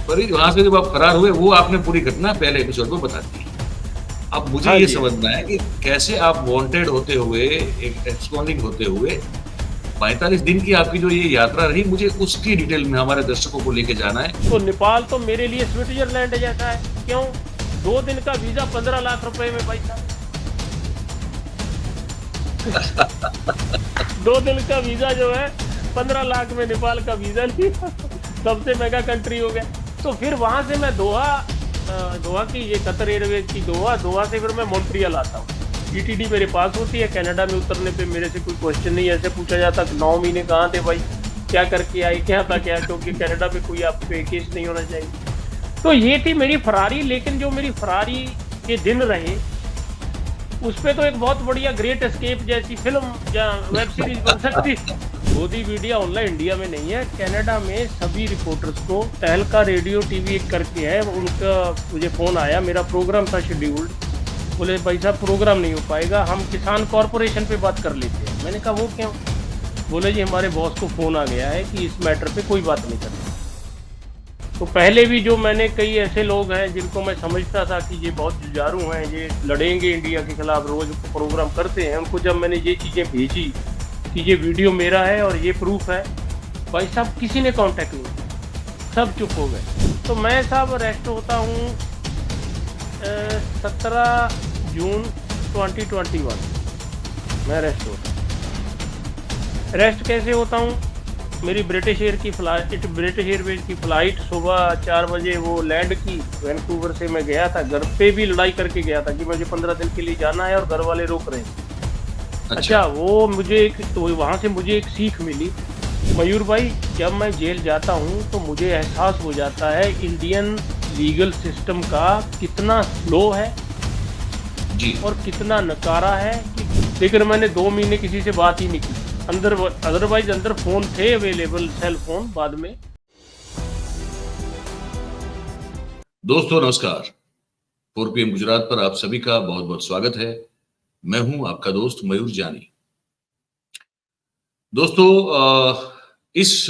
पर वहां से जब आप फरार हुए, वो आपने पूरी घटना पहले एपिसोड में बता दी। अब मुझे हाँ ये जी, हाँ जी। समझना है कि कैसे आप वांटेड होते हुए, एक एब्सकॉन्डिंग होते हुए 45 दिन की आपकी जो ये यात्रा रही, मुझे उसकी डिटेल में हमारे दर्शकों को लेके जाना है। तो नेपाल तो मेरे लिए स्विट्जरलैंड जैसा है। क्यों? 2 दिन का वीजा 15 लाख रुपए में भाई साहब। 2 दिन का वीजा जो है 15 लाख में नेपाल का वीजा लिया। सबसे महंगा कंट्री हो गया। तो फिर वहां से मैं दोहा की, ये कतर एयरवेज की दोहा से फिर मैं मॉन्ट्रियल आता हूँ। ईटीडी मेरे पास होती है। कनाडा में उतरने पे मेरे से कोई क्वेश्चन नहीं ऐसे पूछा जाता 9 महीने कहाँ थे भाई, क्या करके आए, क्या था क्या, क्योंकि कनाडा में कोई आपको केस नहीं होना चाहिए। तो ये थी मेरी फरारी। लेकिन जो मेरी फरारी के दिन रहे, उस पे तो एक बहुत बढ़िया ग्रेट एस्केप जैसी फिल्म या वेब सीरीज बन सकती। गोदी मीडिया ऑनलाइन इंडिया में नहीं है, कनाडा में सभी रिपोर्टर्स को। तहलका रेडियो टीवी एक करके है, उनका मुझे फोन आया, मेरा प्रोग्राम था शेड्यूल्ड। बोले भाई साहब प्रोग्राम नहीं हो पाएगा, हम किसान कॉरपोरेशन पे बात कर लेते हैं। मैंने कहा वो क्यों? बोले जी हमारे बॉस को फोन आ गया है कि इस मैटर पे कोई बात नहीं करनी। तो पहले भी जो मैंने कई ऐसे लोग हैं जिनको मैं समझता था कि ये बहुत जुझारू हैं, ये लड़ेंगे इंडिया के खिलाफ, रोज प्रोग्राम करते हैं, उनको जब मैंने ये चीज़ें भेजी कि ये वीडियो मेरा है और ये प्रूफ है, भाई साहब किसी ने कांटेक्ट नहीं किया, सब चुप हो गए। तो मैं साहब अरेस्ट होता हूँ 17 जून 2021 मैं अरेस्ट होता हूँ। अरेस्ट कैसे होता हूँ? मेरी ब्रिटिश एयरवेज की फ़्लाइट सुबह 4 बजे वो लैंड की। वैंकूवर से मैं गया था, घर पे भी लड़ाई करके गया था कि मुझे 15 दिन के लिए जाना है और घर वाले रोक रहे हैं। अच्छा, वो मुझे तो वहाँ से मुझे एक सीख मिली मयूर भाई, जब मैं जेल जाता हूँ तो मुझे एहसास हो जाता है इंडियन लीगल सिस्टम का कितना स्लो है जी। और कितना नकारा है। लेकिन मैंने 2 महीने किसी से बात ही नहीं की अंदर। अदरवाइज अंदर फोन थे अवेलेबल, सेल फोन बाद में। दोस्तों नमस्कार, 4 PM गुजरात पर आप सभी का बहुत बहुत स्वागत है। मैं हूं आपका दोस्त मयूर जानी। दोस्तों इस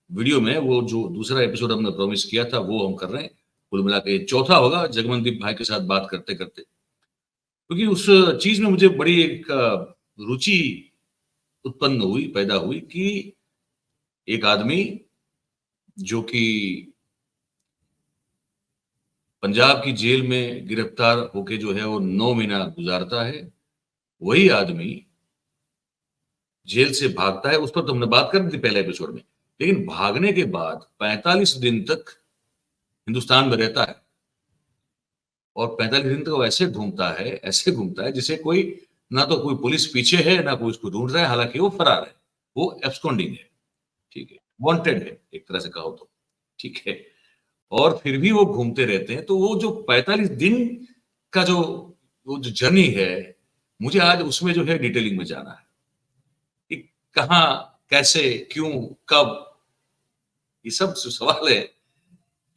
वीडियो में वो जो दूसरा एपिसोड हमने प्रॉमिस किया था वो हम कर रहे हैं। कुल मिला के चौथा होगा जगमनदीप भाई के साथ बात करते करते, क्योंकि उस चीज में मुझे बड़ी एक रुचि उत्पन्न हुई, पैदा हुई कि एक आदमी जो कि पंजाब की जेल में गिरफ्तार होके जो है वो 9 महीना गुजारता है, वही आदमी जेल से भागता है। उस पर तो हमने बात कर दी थी पहले एपिसोड में। लेकिन भागने के बाद 45 दिन तक हिंदुस्तान में रहता है और 45 दिन तक वो ऐसे घूमता है जिसे कोई, ना तो कोई पुलिस पीछे है ना कोई उसको ढूंढ रहा है। हालांकि वो फरार है, वो एब्सकॉन्डिंग है, ठीक है, वांटेड है एक तरह से कहो तो, ठीक है। और फिर भी वो घूमते रहते हैं। तो वो जो 45 दिन का जो वो जो जर्नी है, मुझे आज उसमें जो है डिटेलिंग में जाना है कि कहाँ, कैसे, क्यों, कब, ये सब जो सवाल है,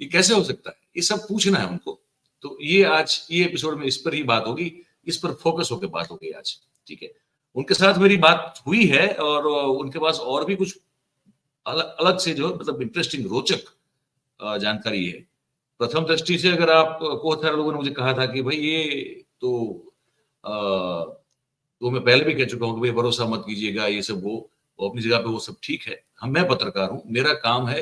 ये कैसे हो सकता है, ये सब पूछना है उनको। तो ये आज ये एपिसोड में इस पर ही बात होगी, इस पर फोकस होकर बात होगी आज, ठीक है। उनके साथ मेरी बात हुई है और उनके पास और भी कुछ अलग अलग से जो मतलब इंटरेस्टिंग, रोचक जानकारी है। प्रथम दृष्टि से अगर आप बहुत सारे लोगों ने मुझे कहा था कि भाई ये तो तो मैं पहले भी कह चुका हूँ कि भाई भरोसा मत कीजिएगा, ये सब वो अपनी जगह पे वो सब ठीक है। हम, मैं पत्रकार हूँ, मेरा काम है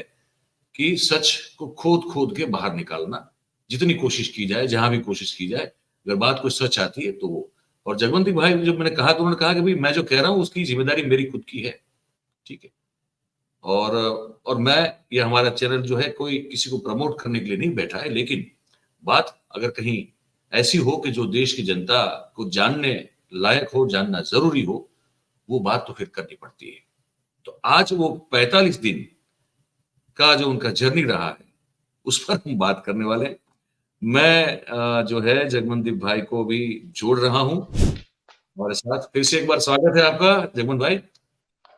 कि सच को खोद खोद के बाहर निकालना। जितनी कोशिश की जाए, जहां भी कोशिश की जाए, अगर बात कोई सच आती है तो वो। और जगवंती भाई जब मैंने कहा तो उन्होंने कहा कि भाई मैं जो कह रहा हूँ उसकी जिम्मेदारी मेरी खुद की है, ठीक है। और मैं, ये हमारा चैनल जो है कोई किसी को प्रमोट करने के लिए नहीं बैठा है, लेकिन बात अगर कहीं ऐसी हो कि जो देश की जनता को जानने लायक हो, जानना जरूरी हो, वो बात तो फिर करनी पड़ती है। तो आज वो 45 दिन का जो उनका जर्नी रहा है, उस पर हम बात करने वाले हैं। मैं जो है जगमनदीप भाई को भी जोड़ रहा हूँ हमारे साथ। फिर से एक बार स्वागत है आपका जगमन भाई।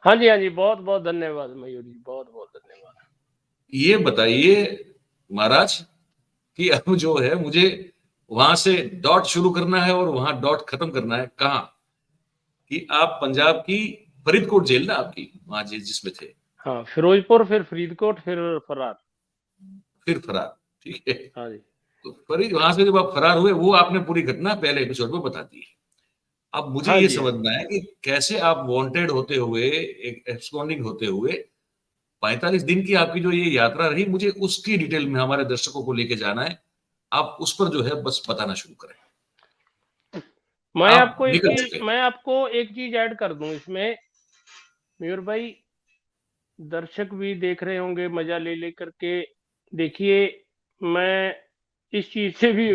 हाँ जी, हाँ जी, बहुत बहुत धन्यवाद मयूर जी, बहुत बहुत धन्यवाद। ये बताइए महाराज कि अब जो है मुझे वहां से डॉट शुरू करना है और वहां डॉट खत्म करना है। कहाँ कि आप पंजाब की फरीदकोट जेल ना आपकी, वहां जिसमें थे, हाँ, फिरोजपुर, फिर फरीदकोट, फिर फरार। फिर फरार। ठीक है, हाँ जी, तो फिर वहां से जब आप फरार हुए, वो आपने पूरी घटना पहले एपिसोड में बता दी है। अब मुझे हाँ ये जी, हाँ जी। समझना है कि कैसे आप वांटेड होते हुए, एक एब्सकॉन्डिंग होते हुए 45 दिन की आपकी जो ये यात्रा रही, मुझे उसकी डिटेल में हमारे दर्शकों को लेके जाना है। आप उस पर जो है बस बताना शुरू करें। आप निकल चुके। मैं आपको एक चीज ऐड कर दूं इसमें, मयूर भाई। दर्शक भी देख रहे होंगे मजा ले ले करके। देखिए, मैं इस चीज से भी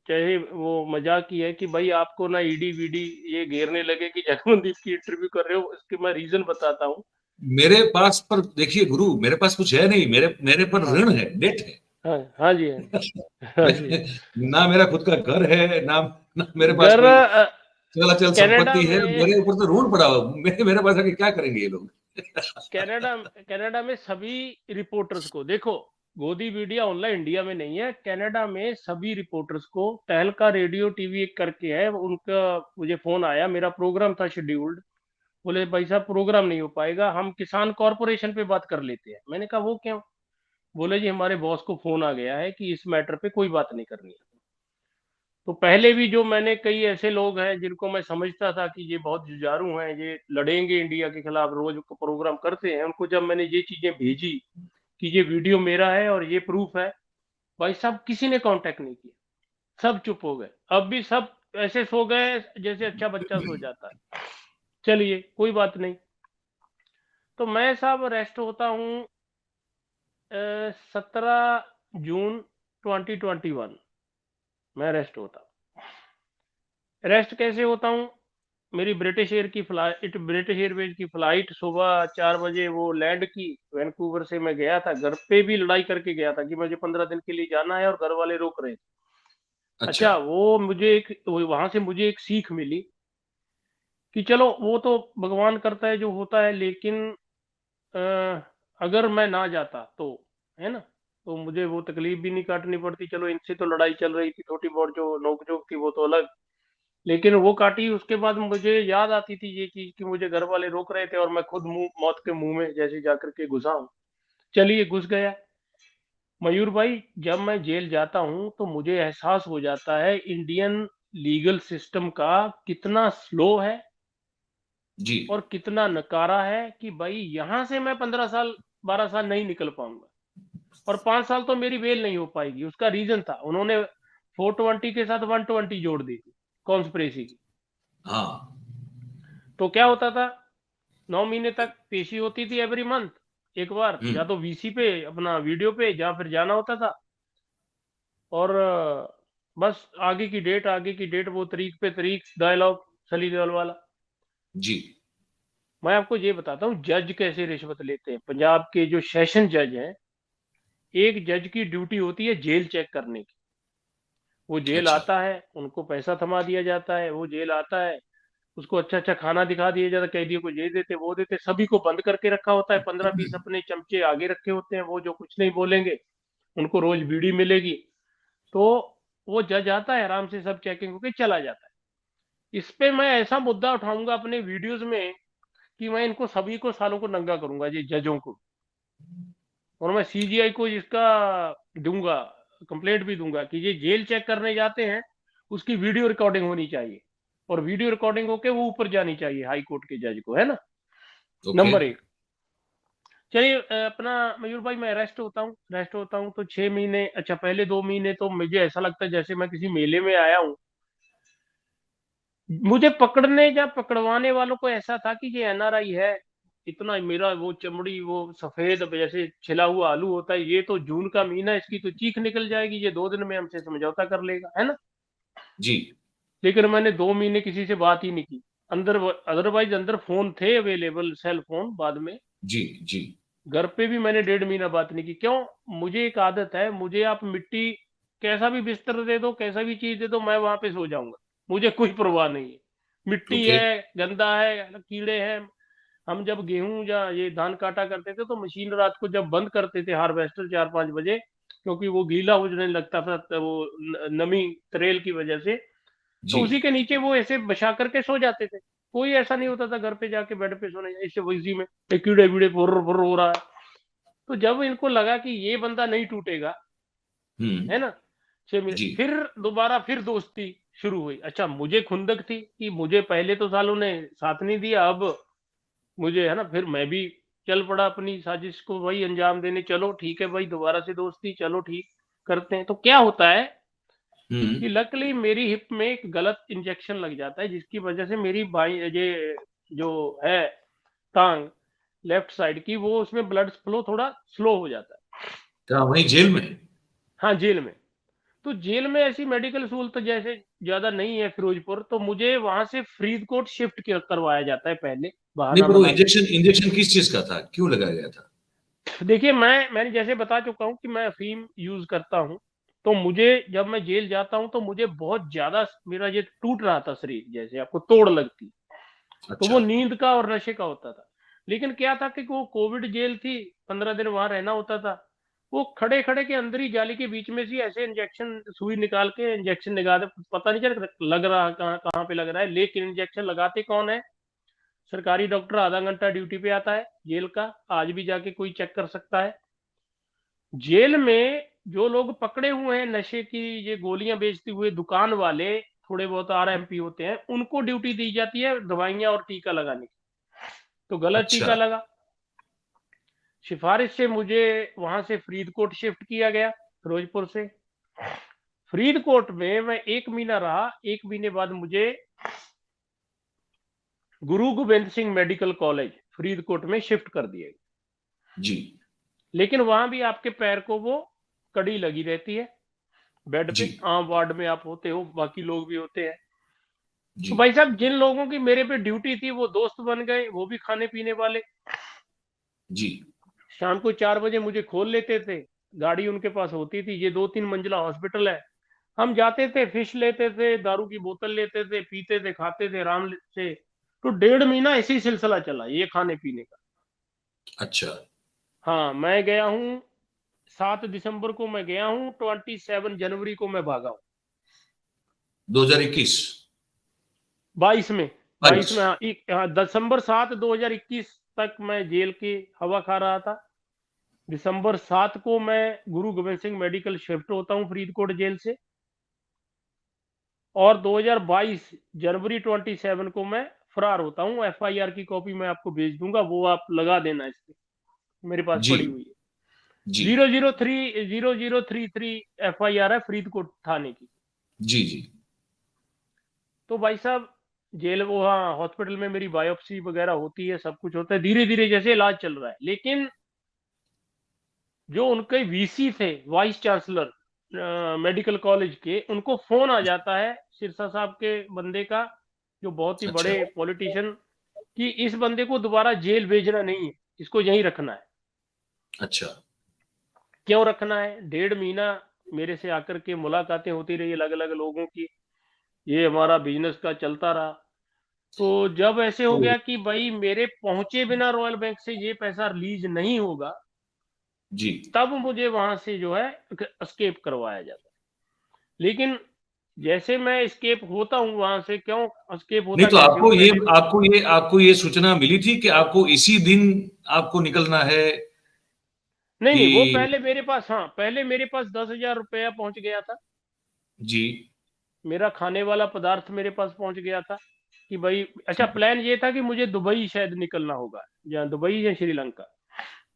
चाहे वो मजाक की है कि भाई आपको ना ईडी वीडी ये घेरने लगे कि जगमनदीप की इंटरव्यू कर रहे हो, इसके मैं रीजन बताता हूँ। मेरे पास पर देखिए गुरु, मेरे पास कुछ है नहीं, मेरे मेरे पर हाँ, ऋण है, डेट है। हाँ, हाँ जी, हाँ जी, हाँ जी। ना मेरा खुद का घर है, ना मेरे पास घर कोई चलाचल कनाडा संपत्ति है। में मेरे ऊपर तो ऋण पड़ा हुआ, मेरे पास आके क्या करेंगे ये लोग। कनाडा कनाडा में सभी रिपोर्टर्स को देखो, गोदी मीडिया ऑनलाइन इंडिया में नहीं है, कनाडा में सभी रिपोर्टर्स को तहलका रेडियो टीवी एक करके है उनका। मुझे फोन आया, मेरा प्रोग्राम था शेड्यूल्ड। बोले भाई साहब प्रोग्राम नहीं हो पाएगा, हम किसान कॉरपोरेशन पे बात कर लेते हैं। मैंने कहा वो क्यों? बोले जी हमारे बॉस को फोन आ गया है कि इस मैटर पे कोई बात नहीं करनी है। तो पहले भी जो मैंने कई ऐसे लोग हैं जिनको मैं समझता था कि ये बहुत जुझारू हैं, ये लड़ेंगे इंडिया के खिलाफ, रोज प्रोग्राम करते हैं, उनको जब मैंने ये चीजें भेजी कि ये वीडियो मेरा है और ये प्रूफ है, भाई साहब किसी ने कांटेक्ट नहीं किया, सब चुप हो गए। अब भी सब ऐसे सो गए जैसे अच्छा बच्चा सो जाता है। चलिए कोई बात नहीं। तो मैं साहब अरेस्ट होता हूँ 17 जून 2021 मैं अरेस्ट होता हूँ। अरेस्ट कैसे होता हूँ? मेरी ब्रिटिश एयरवेज की फ्लाइट सुबह 4 बजे वो लैंड की। वैंकूवर से मैं गया था, घर पे भी लड़ाई करके गया था कि मुझे 15 दिन के लिए जाना है और घर वाले रोक रहे थे। अच्छा। अच्छा, वहां से मुझे एक सीख मिली कि चलो वो तो भगवान करता है जो होता है, लेकिन अ, अगर मैं ना जाता तो, है ना, तो मुझे वो तकलीफ भी नहीं काटनी पड़ती। चलो इनसे तो लड़ाई चल रही थी थोड़ी बहुत, जो नोकझोंक थी वो तो अलग, लेकिन वो काटी। उसके बाद मुझे याद आती थी ये चीज कि मुझे घर वाले रोक रहे थे और मैं खुद मौत के मुंह में जैसे जाकर के घुसा हूं। चलिए घुस गया। मयूर भाई, जब मैं जेल जाता हूं तो मुझे एहसास हो जाता है इंडियन लीगल सिस्टम का कितना स्लो है जी। और कितना नकारा है कि भाई यहां से मैं 15 साल 12 साल नहीं निकल पाऊंगा, और 5 साल तो मेरी बेल नहीं हो पाएगी। उसका रीजन था, उन्होंने 420 के साथ 120 जोड़ दी थी कॉन्स्पिरेसी की। हाँ। तो क्या होता था, 9 महीने तक पेशी होती थी एवरी मंथ एक बार, या हम्म। तो वीसी पे अपना वीडियो पे, जहाँ फिर जाना होता था। और बस आगे की डेट, वो तारीख पे तारीख, डायलॉग सली देओल वाला। जी। मैं आपको ये बताता हूँ जज कैसे रिश्वत लेते हैं। पंजाब के जो सेशन जज हैं, एक जज की ड्यूटी होती है जेल चेक करने की। वो जेल अच्छा। आता है, उनको पैसा थमा दिया जाता है, वो जेल आता है, उसको अच्छा अच्छा खाना दिखा दिया जाता है, कैदियों को ये देते वो देते, सभी को बंद करके रखा होता है, 15-20 अपने चमचे आगे रखे होते हैं, वो जो कुछ नहीं बोलेंगे, उनको रोज बीड़ी मिलेगी। तो वो जज आता है, आराम से सब चेकिंग होके चला जाता है। इस पे मैं ऐसा मुद्दा उठाऊंगा अपने वीडियोस में कि मैं इनको सभी को सालों को नंगा करूंगा, ये जजों को। और मैं सीजीआई को इसका दूंगा, कंप्लेंट भी दूंगा कि ये जेल चेक करने जाते हैं, उसकी वीडियो रिकॉर्डिंग होनी चाहिए, और वीडियो रिकॉर्डिंग होके वो ऊपर जानी चाहिए हाई कोर्ट के जज को, है ना। ओके। नंबर एक। चलिए अपना मयूर भाई, मैं अरेस्ट होता हूँ तो 6 महीने, अच्छा पहले 2 महीने तो मुझे ऐसा लगता है जैसे मैं किसी मेले में आया हूँ। मुझे पकड़ने या पकड़वाने वालों को ऐसा था कि ये एनआरआई है, इतना मेरा वो चमड़ी वो सफेद जैसे छिला हुआ आलू होता है, ये तो जून का महीना है, इसकी तो चीख निकल जाएगी, ये 2 दिन में हमसे समझौता कर लेगा, है ना। जी। लेकिन मैंने 2 महीने किसी से बात ही नहीं की। अंदर, अदरवाइज अंदर फोन थे अवेलेबल, सेल फोन बाद में। जी। जी। घर पे भी मैंने 1.5 महीना बात नहीं की। क्यों? मुझे एक आदत है, मुझे आप मिट्टी, कैसा भी बिस्तर दे दो, कैसा भी चीज दे दो, मैं वहां पे सो जाऊंगा, मुझे कोई परवाह नहीं है। मिट्टी ओके। है, गंदा है, कीड़े हैं। हम जब गेहूं या ये धान काटा करते थे तो मशीन रात को जब बंद करते थे हार्वेस्टर 4-5 बजे, क्योंकि वो गीला हो जाने लगता था, तो वो नमी तरेल की वजह से, तो जी। उसी के नीचे वो ऐसे बचा करके सो जाते थे। कोई ऐसा नहीं होता था घर पे जाके बेड पे सोने, ऐसे इसी में कीड़े वीड़े फुर फुर हो रहा है। तो जब इनको लगा कि ये बंदा नहीं टूटेगा, है ना, जी फिर दोबारा फिर दोस्ती शुरू हुई। अच्छा, मुझे खुंदक थी कि मुझे पहले तो सालों ने साथ नहीं दिया, अब मुझे, है ना, फिर मैं भी चल पड़ा अपनी साजिश को वही अंजाम देने। चलो ठीक है भाई, दोबारा से दोस्ती, चलो ठीक करते हैं। तो क्या होता है कि लकली मेरी हिप में एक गलत इंजेक्शन लग जाता है, जिसकी वजह से मेरी बाई ये जो है टांग लेफ्ट साइड की, वो उसमें ब्लड फ्लो थोड़ा स्लो हो जाता है। क्या वही जेल में? हाँ, जेल में। तो जेल में ऐसी मेडिकल सहूलत जैसे ज्यादा नहीं है फिरोजपुर, तो मुझे वहां से फरीदकोट शिफ्ट करवाया जाता है पहले, नहीं, बहाना पर वो बना के। इंजेक्शन किस चीज का था, क्यों लगाया गया था? देखिए, मैंने जैसे बता चुका हूँ कि मैं अफीम यूज करता हूँ। तो मुझे, जब मैं जेल जाता हूँ तो मुझे बहुत ज्यादा, मेरा ये टूट रहा था शरीर, जैसे आपको तोड़ लगती। तो अच्छा। वो नींद का और नशे का होता था। लेकिन क्या था कि वो कोविड जेल थी, 15 दिन वहां रहना होता था। वो खड़े खड़े के अंदर ही जाली के बीच में से ऐसे इंजेक्शन सुई निकाल के इंजेक्शन लगा दे, पता नहीं चल लग रहा कहाँ कहाँ पे लग रहा है, लेकिन इंजेक्शन लगाते कौन है? सरकारी डॉक्टर आधा घंटा ड्यूटी पे आता है जेल का, आज भी जाके कोई चेक कर सकता है। जेल में जो लोग पकड़े हुए हैं नशे की ये गोलियां बेचते हुए, दुकान वाले, थोड़े बहुत आरएमपी होते हैं, उनको ड्यूटी दी जाती है दवाइयां और टीका लगाने की। तो गलत अच्छा। टीका लगा, सिफारिश से मुझे वहां से फरीदकोट शिफ्ट किया गया, फिरोजपुर से। फरीदकोट में मैं 1 महीना रहा। 1 महीने बाद मुझे गुरु गोबिंद सिंह मेडिकल कॉलेज फरीदकोट में शिफ्ट कर दिया गया। जी लेकिन वहां भी आपके पैर को वो कड़ी लगी रहती है बेड जी पे। आम वार्ड में आप होते हो, बाकी लोग भी होते हैं। जी तो भाई साहब, जिन लोगों की मेरे पे ड्यूटी थी वो दोस्त बन गए, वो भी खाने पीने वाले। जी। शाम को 4 बजे मुझे खोल लेते थे, गाड़ी उनके पास होती थी, ये 2-3 मंजिला हॉस्पिटल है। हम जाते थे, फिश लेते थे, दारू की बोतल लेते थे, पीते थे, खाते थे आराम से। तो 1.5 महीना ऐसी सिलसिला चला ये खाने पीने का। अच्छा। हाँ, मैं गया हूँ 7 दिसंबर को मैं गया हूँ, 27 जनवरी को मैं भागा हूँ। 2021? 22 में, 22 22? में, हाँ, हाँ, दिसंबर 7 2021 तक मैं जेल की हवा खा रहा था। दिसंबर 7 को मैं गुरु गोबिंद सिंह मेडिकल शिफ्ट होता हूँ फरीदकोट जेल से। और 2022 जनवरी 27 को मैं फरार होता हूँ। एफआईआर की कॉपी मैं आपको भेज दूंगा, वो आप लगा देना इस पे, मेरे पास जी पड़ी हुई है। जी 0033 एफआईआर है फरीदकोट थाने की। जी जी। तो भाई साहब, जेल, वो हाँ, हॉस्पिटल में मेरी बायोप्सी वगैरह होती है, सब कुछ होता है, धीरे धीरे जैसे इलाज चल रहा है। लेकिन जो उनके वीसी थे, वाइस चांसलर मेडिकल कॉलेज के, उनको फोन आ जाता है सिरसा साहब के बंदे का, जो बहुत ही अच्छा। बड़े पॉलिटिशियन, कि इस बंदे को दोबारा जेल भेजना नहीं है, इसको यहीं रखना है। अच्छा। क्यों रखना है? 1.5 महीना मेरे से आकर के मुलाकातें होती रही अलग अलग लोगों की, ये हमारा बिजनेस का चलता रहा। तो जब ऐसे हो तो गया कि भाई मेरे पहुंचे बिना रॉयल बैंक से ये पैसा रिलीज नहीं होगा, जी। तब मुझे वहां से जो है एस्केप करवाया जाता है। लेकिन जैसे मैं एस्केप होता हूँ वहां से, क्यों एस्केप नहीं, होता तो कैसे हूँ पहले? आपको ये सूचना मिली थी कि आपको इसी दिन आपको निकलना है नहीं नहीं, वो कि? पहले मेरे पास, हाँ, पहले मेरे पास 10,000 रुपया पहुंच गया था। जी। मेरा खाने वाला पदार्थ मेरे पास पहुंच गया था कि भाई, अच्छा, ठीक है। प्लान ये था कि मुझे दुबई शायद निकलना होगा, या दुबई या श्रीलंका।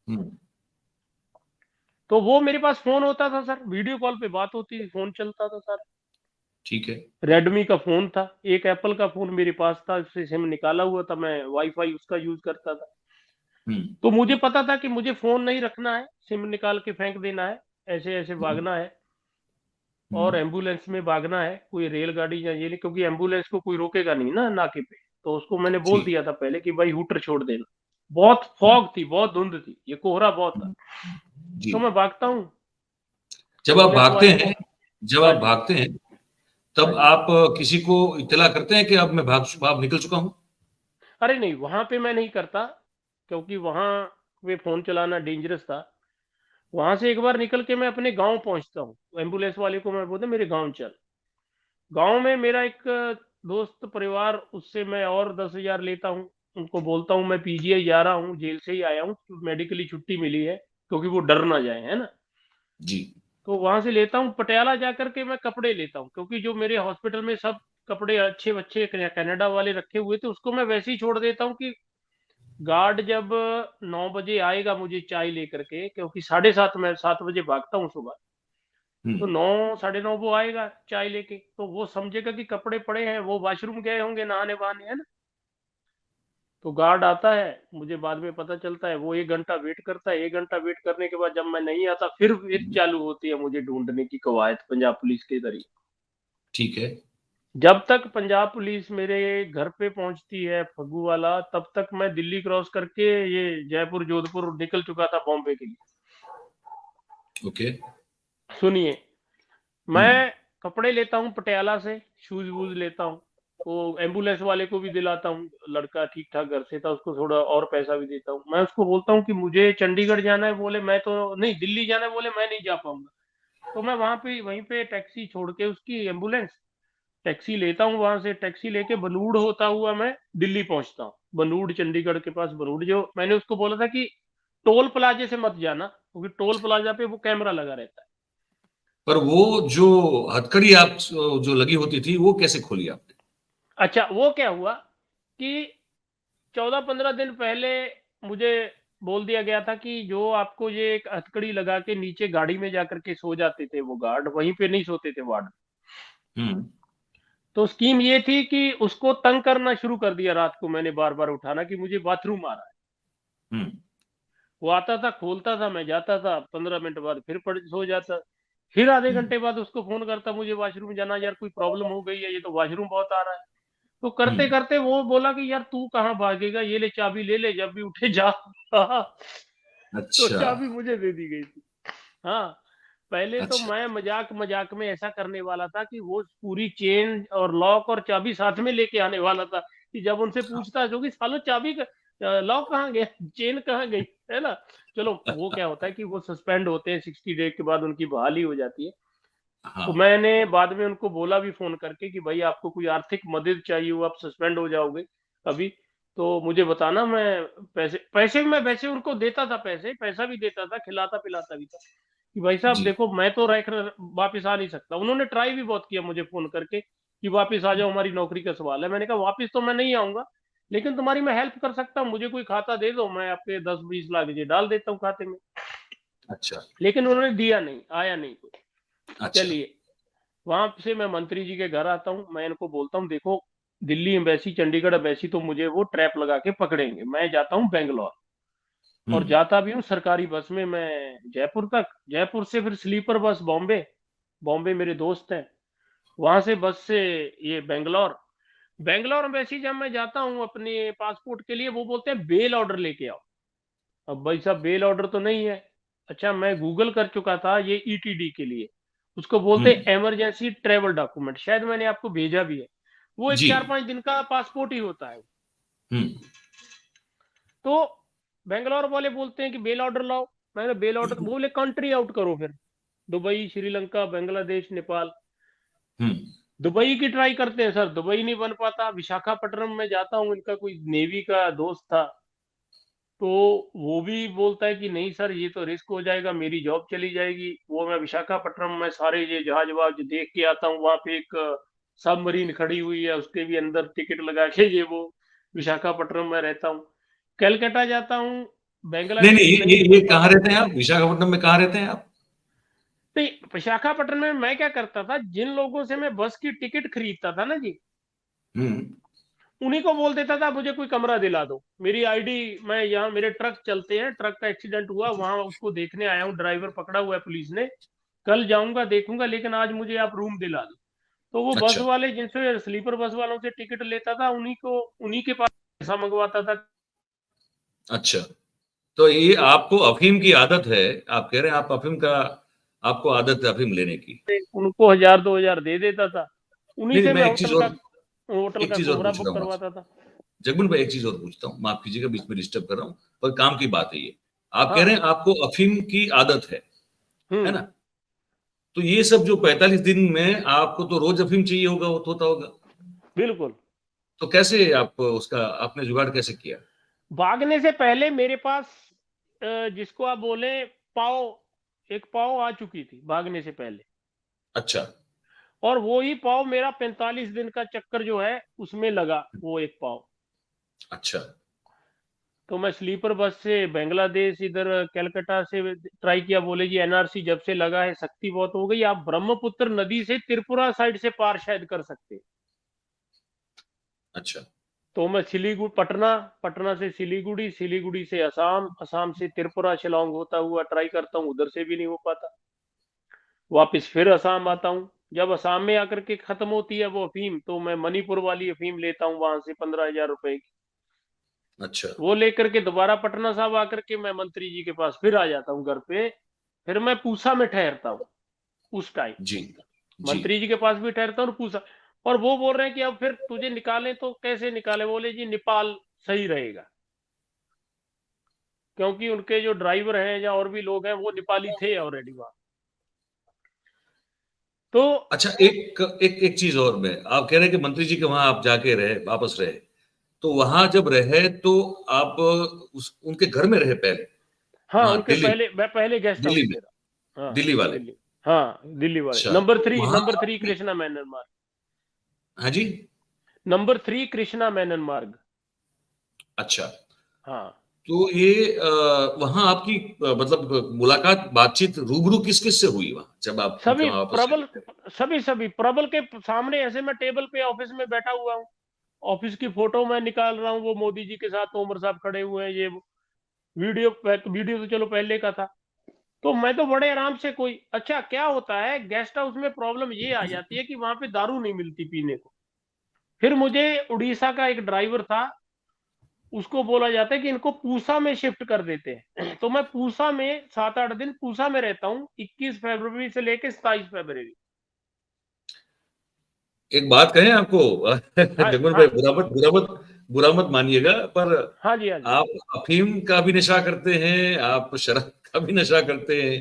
हम्म। तो वो मेरे पास फोन होता था सर, वीडियो कॉल पे बात होती थी, फोन चलता था सर। ठीक है। रेडमी का फोन था, एक एप्पल का फोन मेरे पास था, उससे सिम निकाला हुआ था, मैं वाईफाई उसका यूज करता था। हम्म। तो मुझे पता था कि मुझे फोन नहीं रखना है, सिम निकाल के फेंक देना है, ऐसे ऐसे हम्म। भागना है। और हम्म। एम्बुलेंस में भागना है, कोई रेलगाड़ी या ये नहीं, क्योंकि एम्बुलेंस को कोई रोकेगा नहीं ना नाके पे। तो उसको मैंने बोल ठीक। दिया था पहले कि भाई हूटर छोड़ देना। बहुत हम्म। फॉग थी, बहुत धुंध थी, ये कोहरा बहुत था। हम्म। जी। तो मैं भागता हूँ, जब आप एम्बुलेंस भागते वाले को। हैं जब हाँ आप जी, भागते हैं हाँ तब जी। आप किसी को इत्तला करते हैं कि अब मैं भाग निकल चुका हूं? अरे नहीं, वहां पे मैं नहीं करता, क्योंकि वहां पे फोन चलाना डेंजरस था। वहां से एक बार निकल के मैं अपने गांव पहुंचता हूँ, एम्बुलेंस वाले को मैं बोलता मेरे गांव चल। गांव में मेरा एक दोस्त परिवार, उससे मैं और 10,000 लेता हूँ। उनको बोलता हूँ मैं पीजीआई जा रहा हूँ, जेल से ही आया हूँ, मेडिकली छुट्टी मिली है, क्योंकि वो डर ना जाए, है ना। जी। तो वहां से लेता हूँ, पटियाला जाकर के मैं कपड़े लेता हूँ, क्योंकि जो मेरे हॉस्पिटल में सब कपड़े अच्छे अच्छे कनाडा वाले रखे हुए थे, उसको मैं वैसे ही छोड़ देता हूँ कि गार्ड जब 9 बजे आएगा मुझे चाय लेकर के, क्योंकि 7:30 मैं 7 बजे भागता हूँ सुबह, तो 9 साढ़े 9 वो आएगा चाय लेके, तो वो समझेगा कि कपड़े पड़े हैं, वो वॉशरूम गए होंगे नहाने बहाने, है ना। तो गार्ड आता है, मुझे बाद में पता चलता है, वो 1 घंटा वेट करता है, 1 घंटा वेट करने के बाद जब मैं नहीं आता, फिर चालू होती है मुझे ढूंढने की कवायद पंजाब पुलिस के जरिए। ठीक है। जब तक पंजाब पुलिस मेरे घर पे पहुंचती है फगूवाला, तब तक मैं दिल्ली क्रॉस करके ये जयपुर जोधपुर निकल चुका था बॉम्बे के लिए। ओके। सुनिए, हम्म। मैं कपड़े लेता हूँ पटियाला से, शूज वूज लेता हूँ, वो एम्बुलेंस वाले को भी दिलाता हूँ, लड़का ठीक ठाक घर से था, उसको थोड़ा और पैसा भी देता हूँ। मैं उसको बोलता हूँ कि मुझे चंडीगढ़ जाना है, बोले मैं तो नहीं, दिल्ली जाना है, बोले मैं नहीं जा पाऊंगा। तो मैं वहां पे वहीं पे टैक्सी छोड़ के, उसकी एम्बुलेंस टैक्सी लेता हूँ, वहां से टैक्सी लेके बनूड़ होता हुआ मैं दिल्ली पहुंचता हूँ। बनूड़, चंडीगढ़ के पास बनूड़, जो मैंने उसको बोला था कि टोल प्लाजे से मत जाना, क्योंकि टोल प्लाजा पे वो कैमरा लगा रहता है। पर वो जो हथकड़ी आप जो लगी होती थी वो कैसे खोली आपने? अच्छा, वो क्या हुआ कि 14-15 दिन पहले मुझे बोल दिया गया था कि जो आपको ये एक हथकड़ी लगा के नीचे गाड़ी में जाकर के सो जाते थे वो गार्ड, वहीं पे नहीं सोते थे वार्ड। हम्म। तो स्कीम ये थी कि उसको तंग करना शुरू कर दिया रात को, मैंने बार बार उठाना कि मुझे बाथरूम आ रहा है। हम्म। वो आता था, खोलता था, मैं जाता था, 15 मिनट बाद फिर पड़ सो जाता, फिर आधे हम्म। घंटे बाद उसको फोन करता, मुझे वॉशरूम जाना यार, कोई प्रॉब्लम हो गई है, ये तो वॉशरूम बहुत आ रहा है। तो करते हम्म। करते वो बोला कि यार तू कहाँ भागेगा, ये ले चाबी ले ले, जब भी उठे जा। तो अच्छा। चाबी मुझे दे दी गई थी। हाँ, पहले तो अच्छा। मैं मजाक मजाक में ऐसा करने वाला था कि वो पूरी चेन और लॉक और चाबी साथ में लेके आने वाला था, कि जब उनसे पूछता जो कि सालो चाबी लॉक कहाँ गया, चेन कहाँ गई, है ना। चलो, वो क्या होता है कि वो सस्पेंड होते हैं, 60 डे के बाद उनकी बहाली हो जाती है। तो हाँ। मैंने बाद में उनको बोला भी फोन करके कि भाई आपको कोई आर्थिक मदद चाहिए हो, आप सस्पेंड हो जाओगे अभी, तो मुझे बताना, मैं पैसे पैसे मैं वैसे उनको देता था, पैसा भी देता था, खिलाता पिलाता भी था, कि भाई साहब जी। देखो मैं तो वापिस आ नहीं सकता। उन्होंने ट्राई भी बहुत किया मुझे फोन करके कि वापिस आ जाओ, हमारी नौकरी का सवाल है। मैंने कहा वापिस तो मैं नहीं आऊंगा, लेकिन तुम्हारी मैं हेल्प कर सकता हूँ, मुझे कोई खाता दे दो, मैं आपके 10-20 लाख ये डाल देता हूँ खाते में। अच्छा। लेकिन उन्होंने दिया नहीं, आया नहीं कोई। अच्छा। चलिए, वहां से मैं मंत्री जी के घर आता हूँ, मैं इनको बोलता हूँ देखो, दिल्ली एम्बेसी चंडीगढ़ एम्बेसी तो मुझे वो ट्रैप लगा के पकड़ेंगे, मैं जाता हूँ बेंगलोर। और हम्म। जाता भी हूँ सरकारी बस में मैं जयपुर तक, जयपुर से फिर स्लीपर बस बॉम्बे, बॉम्बे मेरे दोस्त हैं, वहां से बस से ये बेंगलोर। बेंगलोर एम्बेसी जब मैं जाता हूँ अपने पासपोर्ट के लिए, वो बोलते हैं बेल ऑर्डर लेके आओ। अब भाई साहब बेल ऑर्डर तो नहीं है। अच्छा, मैं गूगल कर चुका था ये ईटीडी के लिए, उसको बोलते हम्म। हैं इमरजेंसी ट्रेवल डॉक्यूमेंट, शायद मैंने आपको भेजा भी है। वो एक जी। 4-5 दिन का पासपोर्ट ही होता है। हम्म। तो बेंगलोर वाले बोलते हैं कि बेल ऑर्डर लाओ। मैंने बेल ऑर्डर, बोले कंट्री आउट करो फिर, दुबई, श्रीलंका, बांग्लादेश, नेपाल। हम्म। दुबई की ट्राई करते हैं सर, दुबई नहीं बन पाता। विशाखापट्टनम में जाता हूँ, इनका कोई नेवी का दोस्त था, तो वो भी बोलता है कि नहीं सर ये तो रिस्क हो जाएगा, मेरी जॉब चली जाएगी। वो मैं विशाखापट्टनम में सारे ये जहाज वहाज देख के आता हूँ, वहां पे एक सबमरीन खड़ी हुई है, उसके भी अंदर टिकट लगा के ये वो विशाखापट्टनम में रहता हूँ। कलकत्ता जाता हूँ, नहीं नहीं, बांग्लादेश ये नहीं ये बन कहाँ पाता। रहते हैं आप? विशाखापट्टनम में कहाँ रहते हैं आप? नहीं, विशाखापट्टनम में मैं क्या करता था, जिन लोगों से मैं बस की टिकट खरीदता था ना जी, हम्म। उन्हीं को बोल देता था मुझे कोई कमरा दिला दो, मेरी आईडी, मैं यहाँ मेरे ट्रक चलते हैं, ट्रक का एक्सीडेंट हुआ वहां उसको देखने आया हूँ, ड्राइवर पकड़ा हुआ है पुलिस ने, कल जाऊंगा देखूंगा, लेकिन आज मुझे आप रूम दिला दो। तो वो बस अच्छा। वाले जिनसे स्लीपर बस वालों से टिकट लेता था, उन्हीं के पास पैसा मंगवाता था। अच्छा। तो ये आपको अफीम की आदत है? आप कह रहे हैं आप अफीम का, आपको आदत है अफीम लेने की? उनको 1000-2000 दे देता था, उन्हीं नहीं नहीं, से मैं मैं एक चीज और, होटल एक का चीज और कमरा पूछ रहा बुक हूँ आपसे। करवाता था। जगमन भाई, एक चीज और पूछता हूँ, माफ कीजिएगा बीच में डिस्टर्ब कर रहा हूँ, पर काम की बात है ये। आप हाँ कह रहे हाँ। हैं आपको अफीम की आदत है हम्म। ना? तो ये सब जो 45 दिन में आपको तो रोज अफीम चाहिए होगा, होता होगा, बिल्कुल। तो कैसे आप उसका आपने जुगाड़ कैसे किया? भागने से पहले मेरे पास जिसको आप बोले एक पाव आ चुकी थी भागने से पहले, अच्छा और वो ही पाव मेरा 45 दिन का चक्कर जो है उसमें लगा, वो एक पाव। अच्छा तो मैं स्लीपर बस से बांग्लादेश इधर कलकत्ता से ट्राई किया, बोले जी एनआरसी जब से लगा है सख्ती बहुत हो गई, आप ब्रह्मपुत्र नदी से त्रिपुरा साइड से पार शायद कर सकते। अच्छा तो मैं सिलीगुड़ी, पटना, पटना से सिलीगुड़ी, सिलीगुड़ी से असम, असम से त्रिपुरा शिलोंग होता हुआ ट्राई करता हूँ, उधर से भी नहीं हो पाता। वापस फिर असम आता हूँ। जब असम में आकर के खत्म होती है वो अफीम, तो मैं मणिपुर वाली अफीम लेता हूँ वहां से 15,000 रुपए की। अच्छा वो लेकर के दोबारा पटना साहब आकर के मैं मंत्री जी के पास फिर आ जाता हूँ घर पे। फिर मैं पूसा में ठहरता हूँ उस टाइम, जी जी मंत्री जी के पास भी ठहरता हूँ और पूसा। और वो बोल रहे हैं कि अब फिर तुझे निकालें तो कैसे निकाले, बोले जी नेपाल सही रहेगा, क्योंकि उनके जो ड्राइवर हैं या और भी लोग हैं वो नेपाली थे ऑलरेडी वहां। तो अच्छा, एक एक एक चीज और में, आप कह रहे हैं कि मंत्री जी के वहां आप जाके रहे, वापस रहे, तो वहां जब रहे तो आप उनके घर में रहे पहले, हाँ, वहां उनके पहले, मैं पहले गेस्ट हाउस दिल्ली में, मेरा, हाँ दिल्ली वाले। दिल्ली, हाँ दिल्ली वाले, अच्छा, नंबर तो थ्री, वहां नंबर थ्री आपकी, कृष्णा मेनन मार्ग, हाँ जी, नंबर 3 कृष्णा मेनन मार्ग। अच्छा, हाँ, तो ये वहां आपकी मतलब मुलाकात, बातचीत रूबरू किस किस से हुई वहां जब आप उनके सभी वहां वापस प्रबल, चले गए? सभी प्रबल के सामने ऐसे मैं टेबल पे ऑफिस में बैठा हुआ हूँ, ऑफिस की फोटो मैं निकाल रहा हूँ, वो मोदी जी के साथ तोमर साहब खड़े हुए हैं, ये वीडियो, वीडियो तो चलो पहले का था। तो मैं तो बड़े आराम से, कोई अच्छा क्या होता है गेस्ट हाउस में, प्रॉब्लम ये आ जाती है कि वहां पे दारू नहीं मिलती पीने को। फिर मुझे उड़ीसा का एक ड्राइवर था, उसको बोला जाता है कि इनको पूसा में शिफ्ट कर देते हैं। तो मैं पूसा में 7-8 दिन पूसा में रहता हूँ, 21 फरवरी से लेके 27 फरवरी। एक बात कहें आपको, हाँ जगमोहन हाँ, भाई, बुरा मत मानिएगा, पर हाँ जी, हाँ जी। आप अफीम का भी नशा करते हैं, आप शराब का भी नशा करते हैं,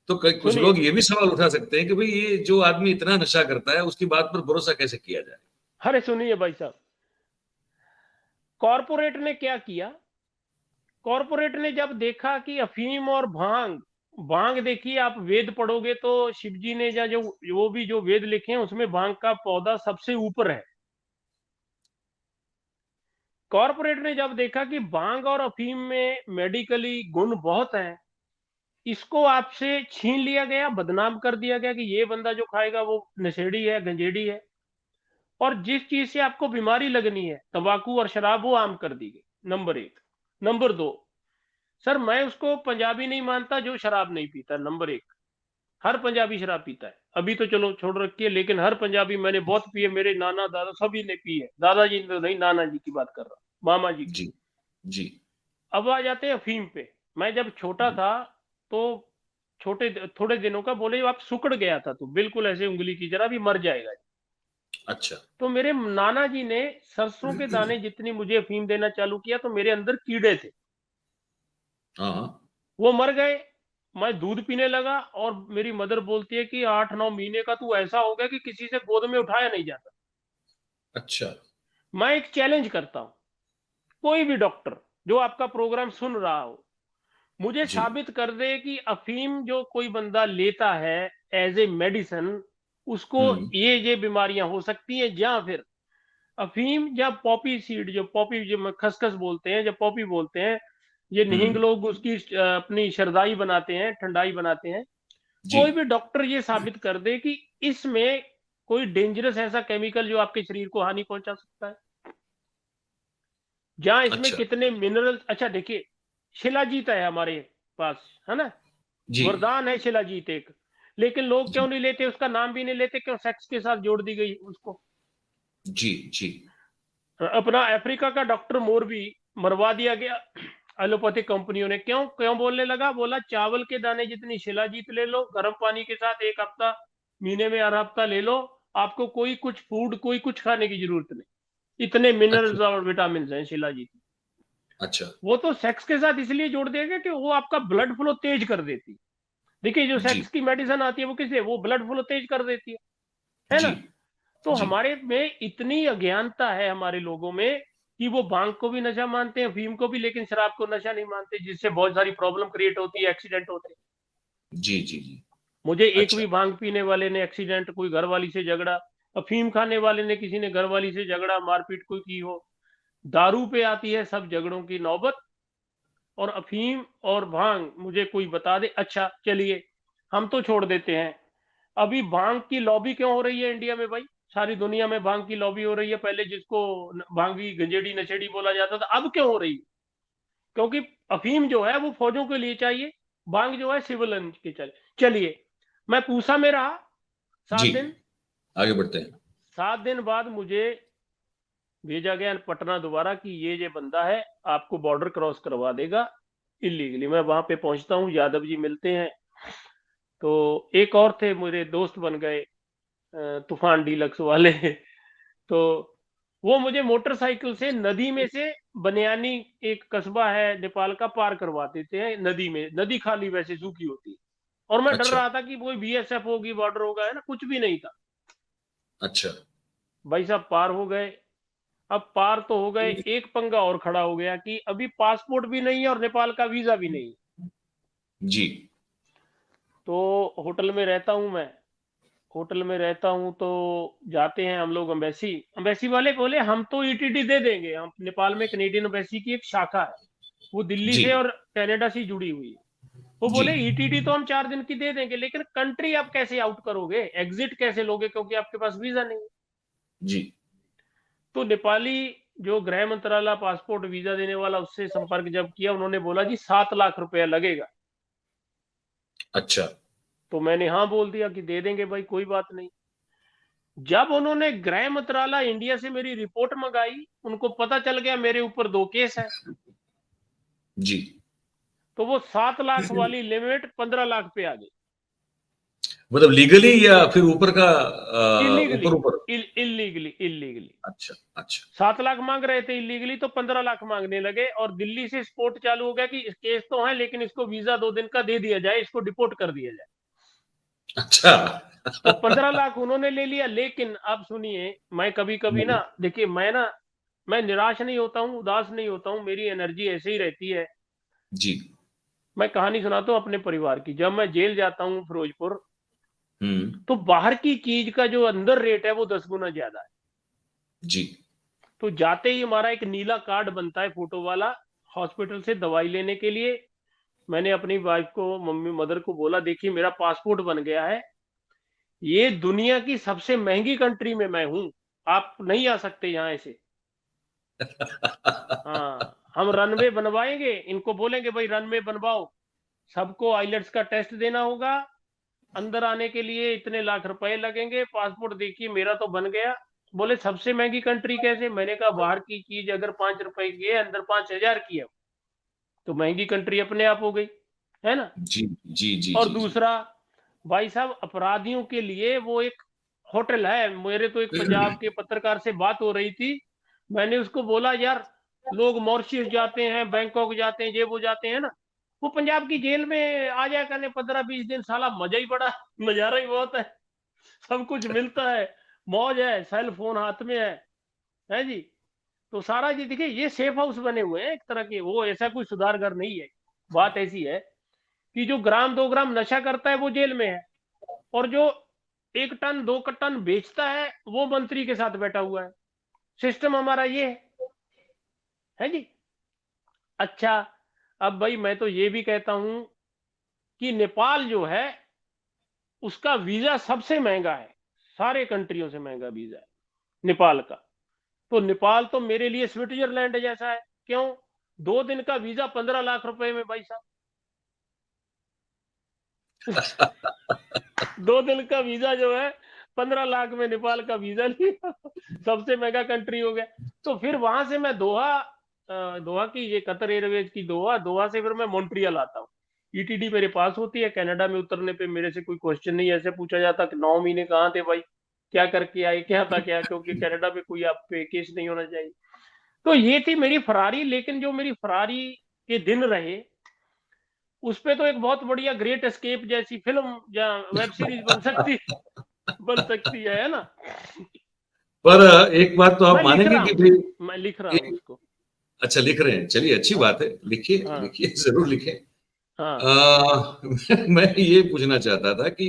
तो कुछ सुनिए, लोग ये भी सवाल उठा सकते हैं कि भाई ये जो आदमी इतना नशा करता है उसकी बात पर भरोसा कैसे किया जाए? अरे सुनिए भाई साहब, कॉरपोरेट ने क्या किया, कॉरपोरेट ने जब देखा कि अफीम और भांग, भांग देखिए आप वेद पढ़ोगे तो शिव जी ने या जो वो भी जो वेद लिखे हैं उसमें भांग का पौधा सबसे ऊपर है। कॉरपोरेट ने जब देखा कि भांग और अफीम में मेडिकली गुण बहुत है, इसको आपसे छीन लिया गया, बदनाम कर दिया गया कि ये बंदा जो खाएगा वो नशेड़ी है, गंजेड़ी है। और जिस चीज से आपको बीमारी लगनी है, तंबाकू और शराब, वो आम कर दी गई, नंबर 1। नंबर 2, सर मैं उसको पंजाबी नहीं मानता जो शराब नहीं पीता, नंबर 1। हर पंजाबी शराब पीता है, अभी तो चलो छोड़ रखी है, लेकिन हर पंजाबी मैंने बहुत पी है, मेरे नाना दादा सभी ने पी है, दादाजी ने तो नहीं, नाना जी की बात कर रहा हूं, मामा जी की। जी जी अब आ जाते हैं अफीम पे। मैं जब छोटा था तो छोटे थोड़े दिनों का, बोले आप सुकड़ गया था तो बिल्कुल ऐसे उंगली की जरा भी मर जाएगा। अच्छा तो मेरे नाना जी ने सरसों के दाने जितनी मुझे अफीम देना चालू किया, तो मेरे अंदर कीड़े थे, हाँ हाँ वो मर गए। मैं दूध पीने लगा और मेरी मदर बोलती है कि 8-9 महीने का तू ऐसा हो गया कि किसी से गोद में उठाया नहीं जाता। अच्छा मैं एक चैलेंज करता हूं, कोई भी डॉक्टर जो आपका प्रोग्राम सुन रहा हो, मुझे जी साबित कर दे कि अफीम जो कोई बंदा लेता है एज ए मेडिसिन, उसको हम्म ये बीमारियां हो सकती हैं, या फिर अफीम या पॉपी सीड, जो पॉपी, जो खसखस बोलते हैं, जो पॉपी बोलते हैं, ये निहिंग हम्म लोग उसकी अपनी शरदाई बनाते हैं, ठंडाई बनाते हैं। जी कोई भी डॉक्टर ये साबित कर दे कि इसमें कोई डेंजरस ऐसा केमिकल जो आपके शरीर को हानि पहुंचा सकता है, जहां इसमें अच्छा कितने मिनरल्स, अच्छा देखिए, शिलाजीत है हमारे पास, है ना, जी वरदान है शिलाजीत एक, लेकिन लोग क्यों जी नहीं लेते, उसका नाम भी नहीं लेते, क्यों, सेक्स के साथ जोड़ दी गई उसको। जी जी अपना अफ्रीका का डॉक्टर मोर भी मरवा दिया गया एलोपैथिक कंपनियों ने, क्यों क्यों बोलने लगा, बोला चावल के दाने जितनी शिलाजीत ले लो गर्म पानी के साथ, एक हफ्ता, महीने में हर हफ्ता ले लो, आपको कोई कुछ फूड, कोई कुछ खाने की जरूरत नहीं, इतने अच्छा मिनरल्स और विटामिन हैं शिलाजीत में। अच्छा वो तो सेक्स के साथ इसलिए जोड़ देगा कि वो आपका ब्लड फ्लो तेज कर देती है। देखिए जो जी सेक्स की मेडिसिन आती है वो किस लिए, वो ब्लड फ्लो तेज कर देती है जी ना। तो जी हमारे में इतनी अज्ञानता है हमारे लोगों में कि वो भांग को भी नशा मानते हैं, अफीम को भी, लेकिन शराब को नशा नहीं मानते, जिससे बहुत सारी प्रॉब्लम क्रिएट होती है, एक्सीडेंट होते हैं। जी जी जी। मुझे एक अच्छा। भी भांग पीने वाले ने एक्सीडेंट, कोई घरवाली से झगड़ा, अफीम खाने वाले ने किसी ने घरवाली से झगड़ा मारपीट कोई की हो, दारू पे आती है सब झगड़ों की नौबत, और अफीम और भांग मुझे कोई बता दे। अच्छा चलिए हम तो छोड़ देते हैं, अभी भांग की लॉबी क्यों हो रही है इंडिया में भाई? सारी दुनिया में भांग की लॉबी हो रही है, पहले जिसको भांगी गंजेड़ी नशेड़ी बोला जाता था, अब क्यों हो रही है? क्योंकि अफीम जो है वो फौजों के लिए चाहिए, भांग जो है सिविलियन के चलिए मैं पूसा में रहा जी, 7 दिन। आगे बढ़ते हैं। 7 दिन बाद मुझे भेजा गया पटना दोबारा कि ये बंदा है, आपको बॉर्डर क्रॉस करवा देगा इलीगली। मैं वहां पे पहुंचता हूँ, यादव जी मिलते हैं, तो एक और थे मेरे दोस्त बन गए, तूफान डीलक्स वाले तो वो मुझे मोटरसाइकिल से नदी में से बनियानी, एक कस्बा है नेपाल का, पार करवा देते हैं नदी में। नदी खाली वैसे सूखी होती है, और मैं डर अच्छा रहा था कि कोई बीएसएफ होगी, बॉर्डर होगा, है ना, कुछ भी नहीं था। अच्छा। भाई साहब पार हो गए। अब पार तो हो गए, एक पंगा और खड़ा हो गया कि अभी पासपोर्ट भी नहीं है और नेपाल का वीजा भी नहीं है। जी। तो होटल में रहता हूं मैं, होटल में रहता हूं, तो जाते हैं हम लोग एम्बेसी, एम्बेसी वाले बोले हम तो ईटीडी दे देंगे, हम नेपाल में कनेडियन एम्बेसी की एक शाखा है, वो दिल्ली जी से और कनाडा से जुड़ी हुई है। वो जी बोले ईटीडी तो हम 4 दिन की दे देंगे, लेकिन कंट्री आप कैसे आउट करोगे, एग्जिट कैसे लोगे, क्योंकि आपके पास वीजा नहीं है। जी। तो नेपाली जो गृह मंत्रालय पासपोर्ट वीजा देने वाला, उससे संपर्क जब किया, उन्होंने बोला जी 7 लाख रुपया लगेगा। अच्छा। तो मैंने हाँ बोल दिया कि दे देंगे भाई, कोई बात नहीं। जब उन्होंने गृह मंत्रालय इंडिया से मेरी रिपोर्ट मंगाई, उनको पता चल गया मेरे ऊपर 2 केस है, जी। तो वो 7 लाख वाली लिमिट 15 लाख पे आ गई। मतलब लीगली या फिर ऊपर का इलीगली, ऊपर ऊपर? इलीगली, इलीगली अच्छा अच्छा। 7 लाख मांग रहे थे, इलीगली तो 15 लाख मांगने लगे, और दिल्ली से स्पोर्ट चालू हो गया कि इस केस तो है, लेकिन इसको वीजा 2 दिन का दे दिया जाए, इसको डिपोर्ट कर दिया जाए। अच्छा। तो 15 लाख उन्होंने ले लिया। लेकिन अब सुनिए, मैं कभी कभी ना, देखिए मैं निराश नहीं होता हूँ, उदास नहीं होता हूँ, मेरी एनर्जी ऐसे ही रहती है। जी। मैं कहानी सुनाता हूँ अपने परिवार की। जब मैं जेल जाता हूँ फिरोजपुर, हम्म। तो बाहर की चीज का जो अंदर रेट है वो 10 गुना ज्यादा है। जी। तो जाते ही हमारा एक नीला कार्ड बनता है फोटो वाला, हॉस्पिटल से दवाई लेने के लिए। मैंने अपनी वाइफ को, मम्मी मदर को बोला, देखिए मेरा पासपोर्ट बन गया है, ये दुनिया की सबसे महंगी कंट्री में मैं हूं, आप नहीं आ सकते यहाँ ऐसे। हाँ, हम रनवे बनवाएंगे, इनको बोलेंगे भाई रनवे बनवाओ, सबको आइलेट्स का टेस्ट देना होगा, अंदर आने के लिए इतने लाख रुपए लगेंगे, पासपोर्ट देखिए मेरा तो बन गया। बोले सबसे महंगी कंट्री कैसे? मैंने कहा बाहर की चीज अगर 5 रुपए की है, अंदर 5,000 की है, तो महंगी कंट्री अपने आप हो गई, है ना। जी जी जी और जी जी। दूसरा, भाई साहब अपराधियों के लिए वो एक होटल है। मेरे तो एक पंजाब के पत्रकार से बात हो रही थी, मैंने उसको बोला यार, लोग मॉरिशस जाते हैं, बैंकॉक जाते हैं, ये वो जाते हैं ना, वो पंजाब की जेल में आ जाया करने 15-20 दिन, साला मजा ही बड़ा, नजारा ही बहुत है, सब कुछ मिलता है, मौज है, सेल फोन हाथ में है जी। तो सारा जी देखिए, ये सेफ हाउस बने हुए हैं एक तरह के, वो ऐसा कोई सुधार घर नहीं है। बात ऐसी है कि जो ग्राम 2 ग्राम नशा करता है वो जेल में है, और जो 1 टन 2 टन बेचता है वो मंत्री के साथ बैठा हुआ है। सिस्टम हमारा ये है जी। अच्छा, अब भाई मैं तो ये भी कहता हूं कि नेपाल जो है, उसका वीजा सबसे महंगा है, सारे कंट्रियों से महंगा वीजा है नेपाल का। तो नेपाल तो मेरे लिए स्विट्जरलैंड जैसा है। क्यों? 2 दिन का वीजा 15 लाख रुपए में भाई साहब। 2 दिन का वीजा जो है 15 लाख में नेपाल का वीजा लिया, सबसे महंगा कंट्री हो गया। तो फिर वहां से मैं दोहा, दोहा की, ये कतर एयरवेज की दोहा, दोहा से फिर मैं मॉन्ट्रियल आता हूँ। ईटीडी मेरे पास होती है, कनाडा में उतरने पे मेरे से कोई क्वेश्चन नहीं ऐसे पूछा जाता कि 9 महीने कहाँ थे भाई, क्या करके आए, क्या था क्या, क्योंकि कनाडा में कोई आप पे केस नहीं होना चाहिए। तो ये थी मेरी फरारी। लेकिन जो मेरी फरारी के दिन रहे, उस पे तो एक बहुत बढ़िया ग्रेट एस्केप जैसी फिल्म या वेब सीरीज बन सकती है ना। पर एक बात तो मैं आप लिख मानेंगे रहा कि हूँ, भाई मैं लिख रहा हूँ उसको। अच्छा लिख रहे हैं, चलिए अच्छी हाँ बात है, लिखिए हाँ लिखिए, जरूर लिखिए। हाँ मैं ये पूछना चाहता था कि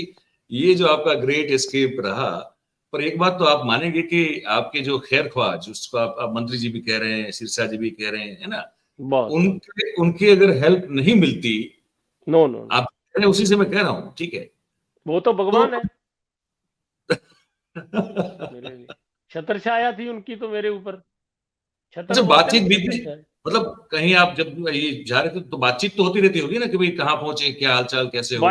ये जो आपका ग्रेट एस्केप रहा, पर एक बात तो आप मानेंगे कि आपके जो खैर ख्वाह, जिसको आप मंत्री जी भी कह रहे हैं, सिरसा जी भी कह रहे हैं, है ना? बहुत बहुत। उनके उनकी अगर हेल्प नहीं मिलती, नो नो नो, आप कह रहे हैं, उसी से मैं कह रहा हूँ, ठीक है। वो तो तो भगवान है मेरे लिए। छत्र छाया थी उनकी तो मेरे ऊपर, छत्र अच्छा, बोलते बातचीत ना, भी छत्र थी? छाया। मतलब कहीं आप जब ये जा रहे थे तो बातचीत तो होती रहती होगी ना, कि भाई कहाँ पहुंचे, क्या हालचाल, कैसे हो?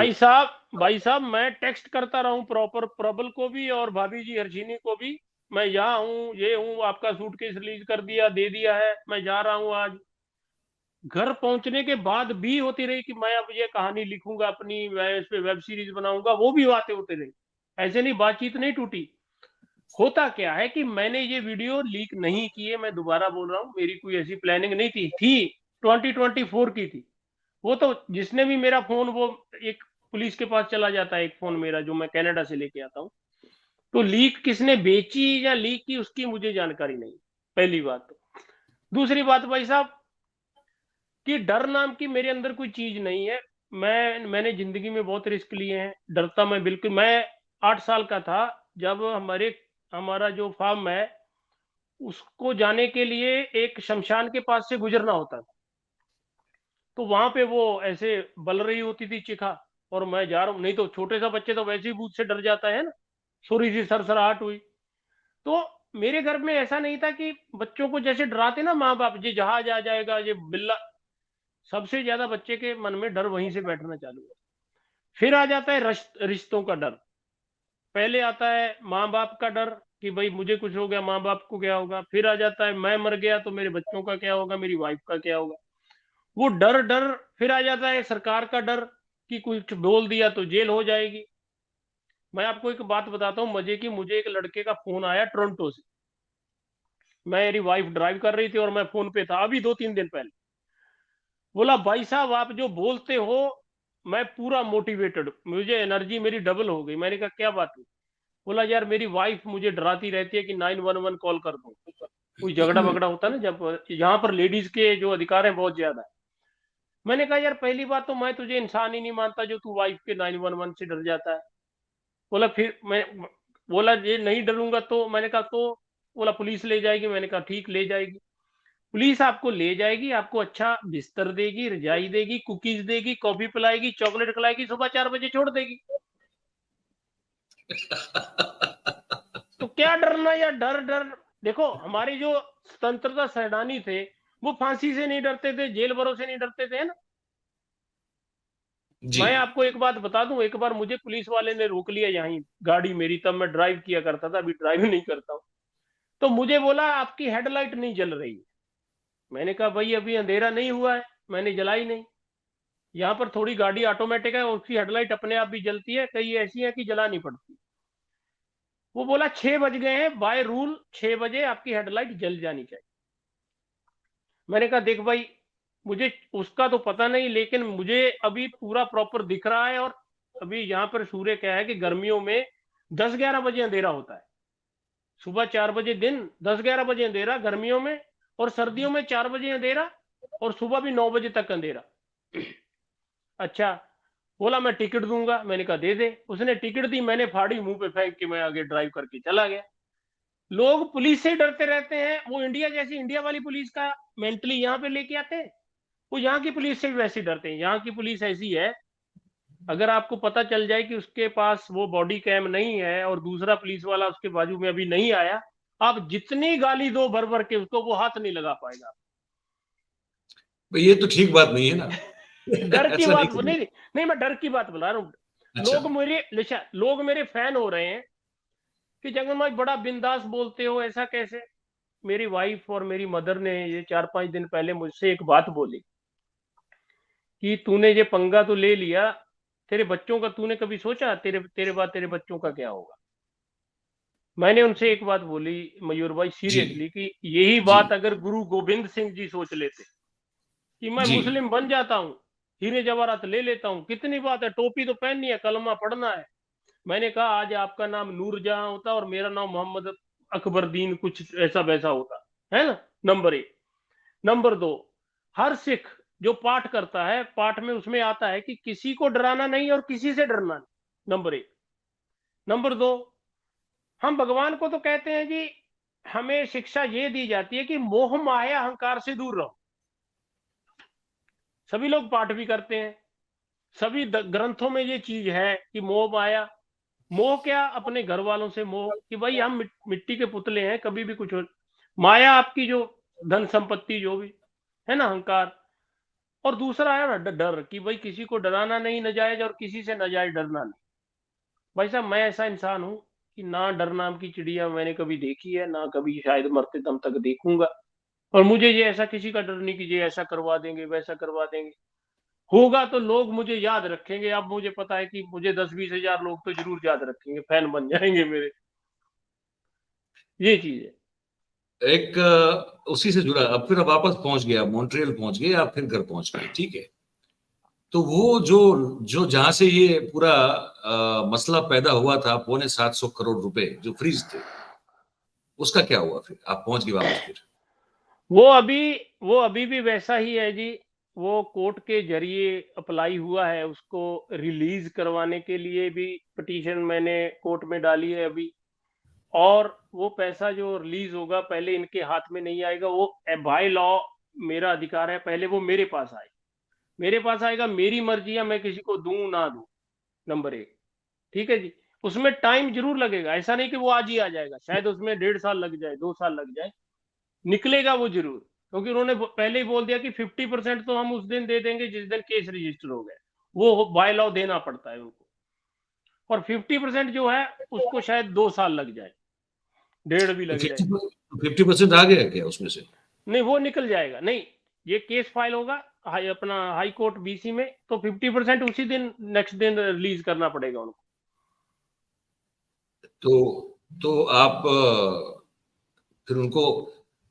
भाई साहब मैं टेक्स्ट करता रहा हूँ प्रॉपर, प्रबल को भी और भाभी जी हर्षिनी को भी। मैं यहाँ हूँ, ये हूँ, आपका सूटकेस रिलीज कर दिया, दे दिया है, मैं जा रहा हूँ आज। घर पहुंचने के बाद भी होती रही कि मैं अब ये कहानी लिखूंगा अपनी, मैं इस पे वेब सीरीज बनाऊंगा, वो भी बातें होती रही। ऐसे नहीं, बातचीत नहीं टूटी। होता क्या है कि मैंने ये वीडियो लीक नहीं की है, मैं दोबारा बोल रहा हूँ, मेरी कोई ऐसी प्लानिंग नहीं थी 2024 की थी। वो तो जिसने भी मेरा फोन, वो एक पुलिस के पास चला जाता है एक फोन मेरा जो मैं कनाडा से लेके आता हूँ। तो लीक किसने बेची या लीक की उसकी मुझे जानकारी नहीं, पहली बात तो। दूसरी बात भाई साहब, कि डर नाम की मेरे अंदर कोई चीज नहीं है। मैंने जिंदगी में बहुत रिस्क लिए हैं, डरता मैं बिल्कुल। मैं 8 साल का था जब हमारा जो फार्म है उसको जाने के लिए एक शमशान के पास से गुजरना होता था। तो वहां पे वो ऐसे बल रही होती थी चिखा, और मैं जा रहा हूँ, नहीं तो छोटे सा बच्चे तो वैसे ही भूत से डर जाता है ना। थोड़ी सी सरसराहट हुई तो मेरे घर में ऐसा नहीं था कि बच्चों को जैसे डराते ना माँ बाप, ये जहाज आ जाएगा, ये बिल्ला। सबसे ज्यादा बच्चे के मन में डर वहीं से बैठना चालू है। फिर आ जाता है रिश्तों का डर। पहले आता है माँ बाप का डर कि भाई मुझे कुछ हो गया माँ बाप को क्या होगा। फिर आ जाता है मैं मर गया तो मेरे बच्चों का क्या होगा, मेरी वाइफ का क्या होगा, वो डर डर। फिर आ जाता है सरकार का डर कि कुछ बोल दिया तो जेल हो जाएगी। मैं आपको एक बात बताता हूँ मजे की, मुझे एक लड़के का फोन आया टोरंटो से। मेरी वाइफ ड्राइव कर रही थी और मैं फोन पे था अभी 2-3 दिन पहले। बोला भाई साहब आप जो बोलते हो, मैं पूरा मोटिवेटेड, मुझे एनर्जी मेरी डबल हो गई। मैंने कहा क्या बात है? बोला यार मेरी वाइफ मुझे डराती रहती है कि 911 कॉल कर दो, कोई झगड़ा वगड़ा होता है ना, जब यहाँ पर लेडीज के जो अधिकार है बहुत ज्यादा है। मैंने कहा यार पहली बात तो मैं तुझे इंसान ही नहीं मानता जो तू वाइफ के 911 से डर जाता है। बोला फिर मैं, बोला ये नहीं डरूंगा तो, मैंने कहा तो, बोला पुलिस ले जाएगी। मैंने कहा ठीक ले जाएगी। पुलिस आपको ले जाएगी, आपको अच्छा बिस्तर देगी, रजाई देगी, कुकीज देगी, कॉफी पिलाएगी, चॉकलेट खिलाएगी, सुबह 4 बजे छोड़ देगी। तो क्या डरना या डर डर। देखो हमारे जो स्वतंत्रता सेनानी थे वो फांसी से नहीं डरते थे, जेल भरों से नहीं डरते थे, है ना। जी। मैं आपको एक बात बता दूं, एक बार मुझे पुलिस वाले ने रोक लिया यहीं गाड़ी मेरी, तब मैं ड्राइव किया करता था, अभी ड्राइव नहीं करता हूँ। तो मुझे बोला आपकी हेडलाइट नहीं जल रही है। मैंने कहा भाई अभी अंधेरा नहीं हुआ है, मैंने जलाई नहीं। यहाँ पर थोड़ी गाड़ी ऑटोमेटिक है और उसकी हेडलाइट अपने आप भी जलती है, कई ऐसी है कि जलानी पड़ती। वो बोला 6 बज गए हैं, बाय रूल 6 बजे आपकी हेडलाइट जल जानी चाहिए। मैंने कहा देख भाई, मुझे उसका तो पता नहीं, लेकिन मुझे अभी पूरा प्रॉपर दिख रहा है। और अभी यहाँ पर सूर्य क्या है कि गर्मियों में 10-11 बजे अंधेरा होता है, सुबह 4 बजे दिन, 10-11 बजे अंधेरा गर्मियों में। और सर्दियों में 4 बजे अंधेरा और सुबह भी 9 बजे तक अंधेरा। अच्छा, बोला मैं टिकट दूंगा। मैंने कहा दे दे। उसने टिकट दी, मैंने फाड़ी मुंह पे फेंक के मैं आगे ड्राइव करके चला गया। लोग पुलिस से डरते रहते हैं, वो इंडिया जैसी इंडिया वाली पुलिस का मेंटली यहाँ पे लेके आते हैं। वो यहाँ की पुलिस से भी वैसे डरते हैं। यहाँ की पुलिस ऐसी है, अगर आपको पता चल जाए कि उसके पास वो बॉडी कैम नहीं है और दूसरा पुलिस वाला उसके बाजू में अभी नहीं आया, आप जितनी गाली दो भर भर के उसको, वो हाथ नहीं लगा पाएगा। भाई ये तो ठीक बात नहीं है ना। डर की ऐसा नहीं बात करना। नहीं, नहीं मैं डर की बात बता रहा हूँ। अच्छा। लोग मेरे फैन हो रहे हैं कि जगन भाई बड़ा बिंदास बोलते हो, ऐसा कैसे। मेरी वाइफ और मेरी मदर ने ये 4-5 दिन पहले मुझसे एक बात बोली कि तूने ये पंगा तो ले लिया, तेरे बच्चों का तूने कभी सोचा तेरे तेरे बाद तेरे बच्चों का क्या होगा। मैंने उनसे एक बात बोली मयूर भाई जी। सीरियसली, कि यही जी। बात अगर गुरु गोविंद सिंह जी सोच लेते कि मैं जी। मुस्लिम बन जाता हूँ, हीरे जवाहरात ले लेता हूँ, कितनी बात है, टोपी तो पहननी है, कलमा पढ़ना है। मैंने कहा आज आपका नाम नूरजहां होता और मेरा नाम मोहम्मद अकबरदीन कुछ ऐसा वैसा होता, है ना। नंबर 1। नंबर 2, हर सिख जो पाठ करता है, पाठ में उसमें आता है कि किसी को डराना नहीं और किसी से डरना नहीं, नंबर एक। नंबर दो, हम भगवान को तो कहते हैं जी, हमें शिक्षा ये दी जाती है कि मोह माया अहंकार से दूर रहो। सभी लोग पाठ भी करते हैं, सभी ग्रंथों में ये चीज है कि मोह माया। मोह क्या? अपने घर वालों से मोह, कि भाई हम मिट्टी के पुतले हैं, कभी भी कुछ हो। माया आपकी जो धन संपत्ति जो भी है ना, अहंकार। और दूसरा है ना डर, कि भाई किसी को डराना नहीं नजायज, और किसी से नजायज डरना नहीं। भाई साहब, मैं ऐसा इंसान हूं कि ना डर नाम की चिड़िया मैंने कभी देखी है, ना कभी शायद मरते दम तक देखूंगा। और मुझे ये ऐसा किसी का डर नहीं कि ये ऐसा करवा देंगे, वैसा करवा देंगे। होगा तो लोग मुझे याद रखेंगे। अब मुझे पता है कि मुझे 10-20 हजार लोग तो जरूर याद रखेंगे, फैन बन जाएंगे मेरे। ये चीज है। एक उसी से जुड़ा, अब फिर वापस पहुंच गया, मॉन्ट्रियल पहुंच गए, आप फिर घर पहुंच गए, ठीक है। तो वो जो जो जहां से ये पूरा मसला पैदा हुआ था, 725 करोड़ रुपए जो फ्रीज थे, उसका क्या हुआ? फिर आप पहुंच गए वापस फिर? वो अभी वो अभी भी वैसा ही है जी। वो कोर्ट के जरिए अप्लाई हुआ है, उसको रिलीज करवाने के लिए भी पिटीशन मैंने कोर्ट में डाली है अभी। और वो पैसा जो रिलीज होगा, पहले इनके हाथ में नहीं आएगा। वो बाय लॉ मेरा अधिकार है, पहले वो मेरे पास आए, मेरे पास आएगा। मेरी मर्जी है, मैं किसी को दूं ना दूं, नंबर एक। ठीक है जी। उसमें टाइम जरूर लगेगा, ऐसा नहीं कि वो आज ही आ जाएगा। शायद उसमें 1.5 साल लग जाए, 2 साल लग जाए, निकलेगा वो जरूर। क्योंकि उन्होंने पहले ही बोल दिया कि 50% तो हम उस दिन दे देंगे जिस दिन केस रजिस्टर हो गया। वो बाय लॉ देना पड़ता है उनको। और 50% जो है उसको शायद 2 साल लग जाए, डेढ़ भी तो लग जाए। 50% आ गया क्या उसमें से? नहीं, वो निकल जाएगा। नहीं, ये केस फाइल होगा अपना हाई कोर्ट बीसी में, तो 50% उसी दिन, नेक्स्ट दिन रिलीज करना पड़ेगा उनको। तो आप फिर उनको,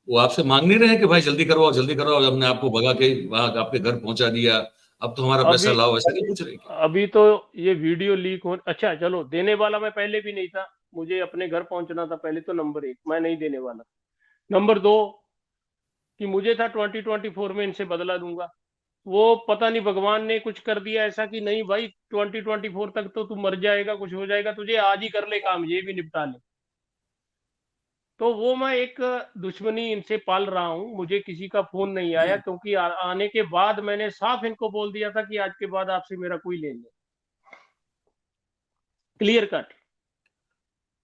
वो आपसे मांग नहीं रहे हैं कि भाई जल्दी करवाओ, जल्दी करवाओ, हमने आपको भगा के वहां आपके घर पहुंचा दिया, अब तो हमारा पैसा अभी लाओ, ऐसा नहीं पूछ रहे क्या? अभी तो ये वीडियो लीक हो, अच्छा चलो, देने वाला मैं पहले भी नहीं था। मुझे अपने घर पहुंचना था पहले, तो नंबर एक मैं नहीं देने वाला। नंबर दो, कि मुझे था 2024 में इनसे बदला दूंगा। वो पता नहीं भगवान ने कुछ कर दिया ऐसा कि नहीं भाई, 2024 तक तो तू मर जाएगा, कुछ हो जाएगा तुझे, आज ही कर ले काम, ये भी निपटा ले। तो वो मैं एक दुश्मनी इनसे पाल रहा हूं। मुझे किसी का फोन नहीं आया, क्योंकि आने के बाद मैंने साफ इनको बोल दिया था कि आज के बाद आपसे मेरा कोई लेन देन, क्लियर कट,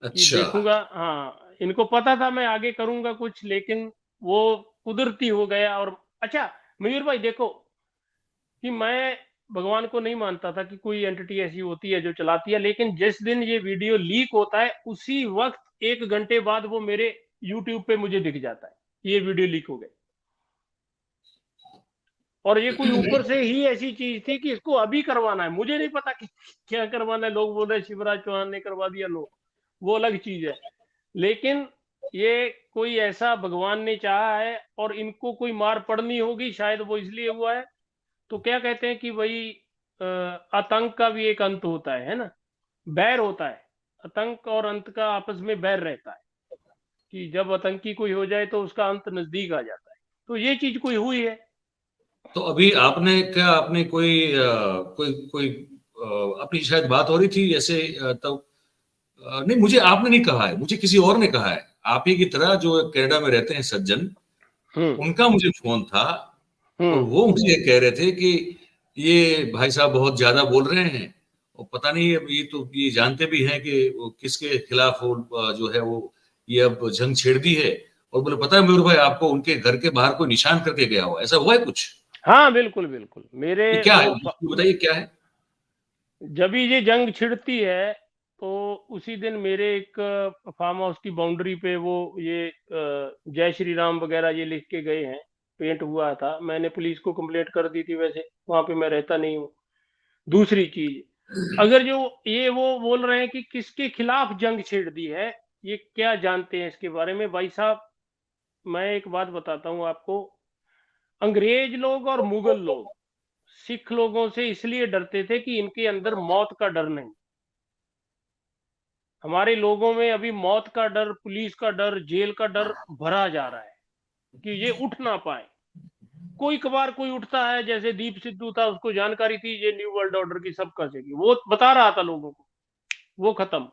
कि अच्छा। देखूंगा। हाँ, इनको पता था मैं आगे करूंगा कुछ, लेकिन वो कुदरती हो गया। और अच्छा मयूर भाई देखो, कि मैं भगवान को नहीं मानता था कि कोई एंटिटी ऐसी होती है जो चलाती है, लेकिन जिस दिन ये वीडियो लीक होता है, उसी वक्त 1 घंटे बाद वो मेरे यूट्यूब पे मुझे दिख जाता है कि ये वीडियो लीक हो गई। और ये कोई ऊपर से ही ऐसी चीज थी कि इसको अभी करवाना है, मुझे नहीं पता कि क्या करवाना है। लोग बोल रहे शिवराज चौहान ने करवा दिया, लो, वो अलग चीज है। लेकिन ये कोई ऐसा भगवान ने चाहा है, और इनको कोई मार पड़नी होगी, शायद वो इसलिए हुआ है। तो क्या कहते हैं कि भाई, आतंक का भी एक अंत होता है ना, बैर होता है। आतंक और अंत का आपस में बैर रहता है, कि जब आतंकी कोई हो जाए तो उसका अंत नजदीक आ जाता है। तो ये चीज कोई हुई है। तो अभी आपने क्या, आपने कोई कोई कोई अपनी शायद बात हो रही थी ऐसे, तब नहीं, मुझे आपने नहीं कहा है, मुझे किसी और ने कहा है। आप ही की तरह जो कनाडा में रहते हैं सज्जन, हम्म। उनका मुझे फोन था, और हम्म। वो मुझे कह रहे थे कि ये भाई साहब बहुत ज्यादा बोल रहे हैं, और पता नहीं, अब ये तो ये जानते भी हैं कि वो किसके खिलाफ वो जो है वो ये अब जंग छेड़ दी है। और बोले पता है मयूर भाई, आपको उनके घर के बाहर कोई निशान करके गया हो, ऐसा हुआ है कुछ? हाँ बिल्कुल बिल्कुल, मेरे ये क्या है, वो ये बताइए क्या है? जब भी ये जंग छिड़ती है, तो उसी दिन मेरे एक फार्म हाउस की बाउंड्री पे वो ये जय श्री राम वगैरह ये लिख के गए हैं। पेंट हुआ था, मैंने पुलिस को कंप्लेंट कर दी थी, वैसे वहां पे मैं रहता नहीं हूँ। दूसरी चीज, अगर जो ये वो बोल रहे हैं कि किसके खिलाफ जंग छेड़ दी है, ये क्या जानते हैं इसके बारे में भाई साहब? मैं एक बात बताता हूँ आपको। अंग्रेज लोग और मुगल लोग सिख लोगों से इसलिए डरते थे कि इनके अंदर मौत का डर नहीं। हमारे लोगों में अभी मौत का डर, पुलिस का डर, जेल का डर भरा जा रहा है, कि ये उठ ना पाए। कोई कबार कोई उठता है, जैसे दीप सिद्धू था, उसको जानकारी थी ये न्यू वर्ल्ड ऑर्डर की सब कसेगी, वो बता रहा था लोगों को, वो खत्म।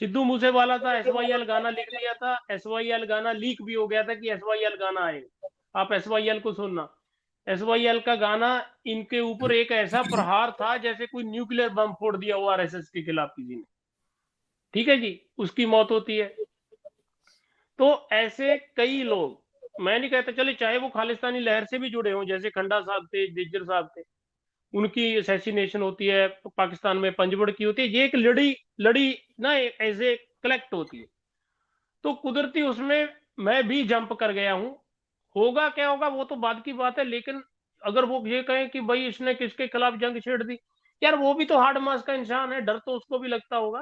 सिद्धू मूसेवाला था, SYL गाना लिख दिया था, SYL गाना लीक भी हो गया था कि SYL गाना आएगा, आप SYL को सुनना। SYL का गाना इनके ऊपर एक ऐसा प्रहार था जैसे कोई न्यूक्लियर बम फोड़ दिया हो RSS के खिलाफ किसी ने, ठीक है जी, उसकी मौत होती है। तो ऐसे कई लोग, मैं नहीं कहता, चले चाहे वो खालिस्तानी लहर से भी जुड़े हों, जैसे खंडा साहब थे, जिज्जर साहब थे, उनकी असैसिनेशन होती है, पाकिस्तान में पंजबड़ की होती है, ये एक लड़ी लड़ी ना ऐसे कलेक्ट होती है, तो कुदरती उसमें मैं भी जंप कर गया हूं। होगा क्या होगा वो तो बाद की बात है, लेकिन अगर वो ये कहें कि भाई इसने किसके खिलाफ जंग छेड़ दी, यार वो भी तो हार्ड मास का इंसान है, डर तो उसको भी लगता होगा।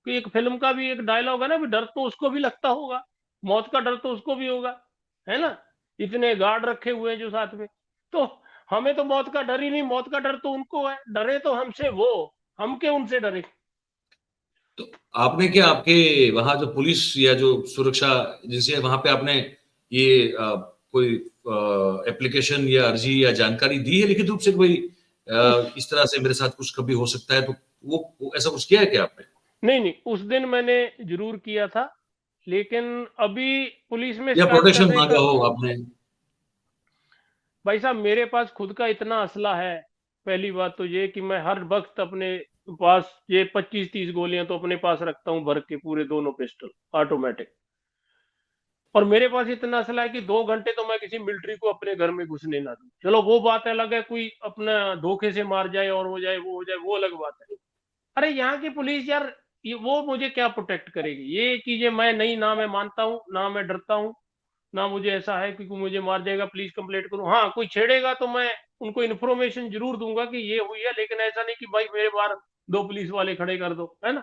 कि एक फिल्म का भी एक डायलॉग है ना, भी डर तो उसको भी लगता होगा, मौत का डर तो उसको भी होगा, है ना। इतने गार्ड रखे हुए हैं जो साथ में, तो हमें तो मौत का डर ही नहीं, मौत का डर तो उनको है, डरे तो हमसे वो, हम के उनसे डरे। तो आपने क्या आपके वहां जो पुलिस या जो सुरक्षा एजेंसी है वहां पे आपने ये कोई एप्लीकेशन या अर्जी या जानकारी दी है लिखित रूप से कि भाई इस तरह से मेरे साथ कुछ कभी हो सकता है, तो वो ऐसा कुछ किया है क्या आपने? नहीं नहीं, उस दिन मैंने जरूर किया था, लेकिन अभी पुलिस में या शिकायत प्रोटेक्शन करने मांगा का, हो आपने? भाई साहब मेरे पास खुद का इतना असला है। पहली बात तो ये कि मैं हर वक्त अपने पास ये 25-30 गोलियां तो अपने पास रखता हूं भर के, पूरे दोनों पिस्टल ऑटोमेटिक। और मेरे पास इतना असला है कि 2 घंटे तो मैं किसी मिलिट्री को अपने घर में घुसने ना दूं। चलो वो बात अलग है, कोई अपना धोखे से मार जाए और हो जाए, वो हो जाए, वो अलग बात है। अरे यहाँ की पुलिस यार, ये वो मुझे क्या प्रोटेक्ट करेगी, ये चीजें मैं नहीं, ना मैं मानता हूँ, ना मैं डरता हूँ, ना मुझे ऐसा है कि कोई मुझे मार जाएगा पुलिस कंप्लेंट करूं। हाँ कोई छेड़ेगा तो मैं उनको इन्फॉर्मेशन जरूर दूंगा कि ये हुई है, लेकिन ऐसा नहीं कि भाई मेरे बाहर 2 पुलिस वाले खड़े कर दो, है ना।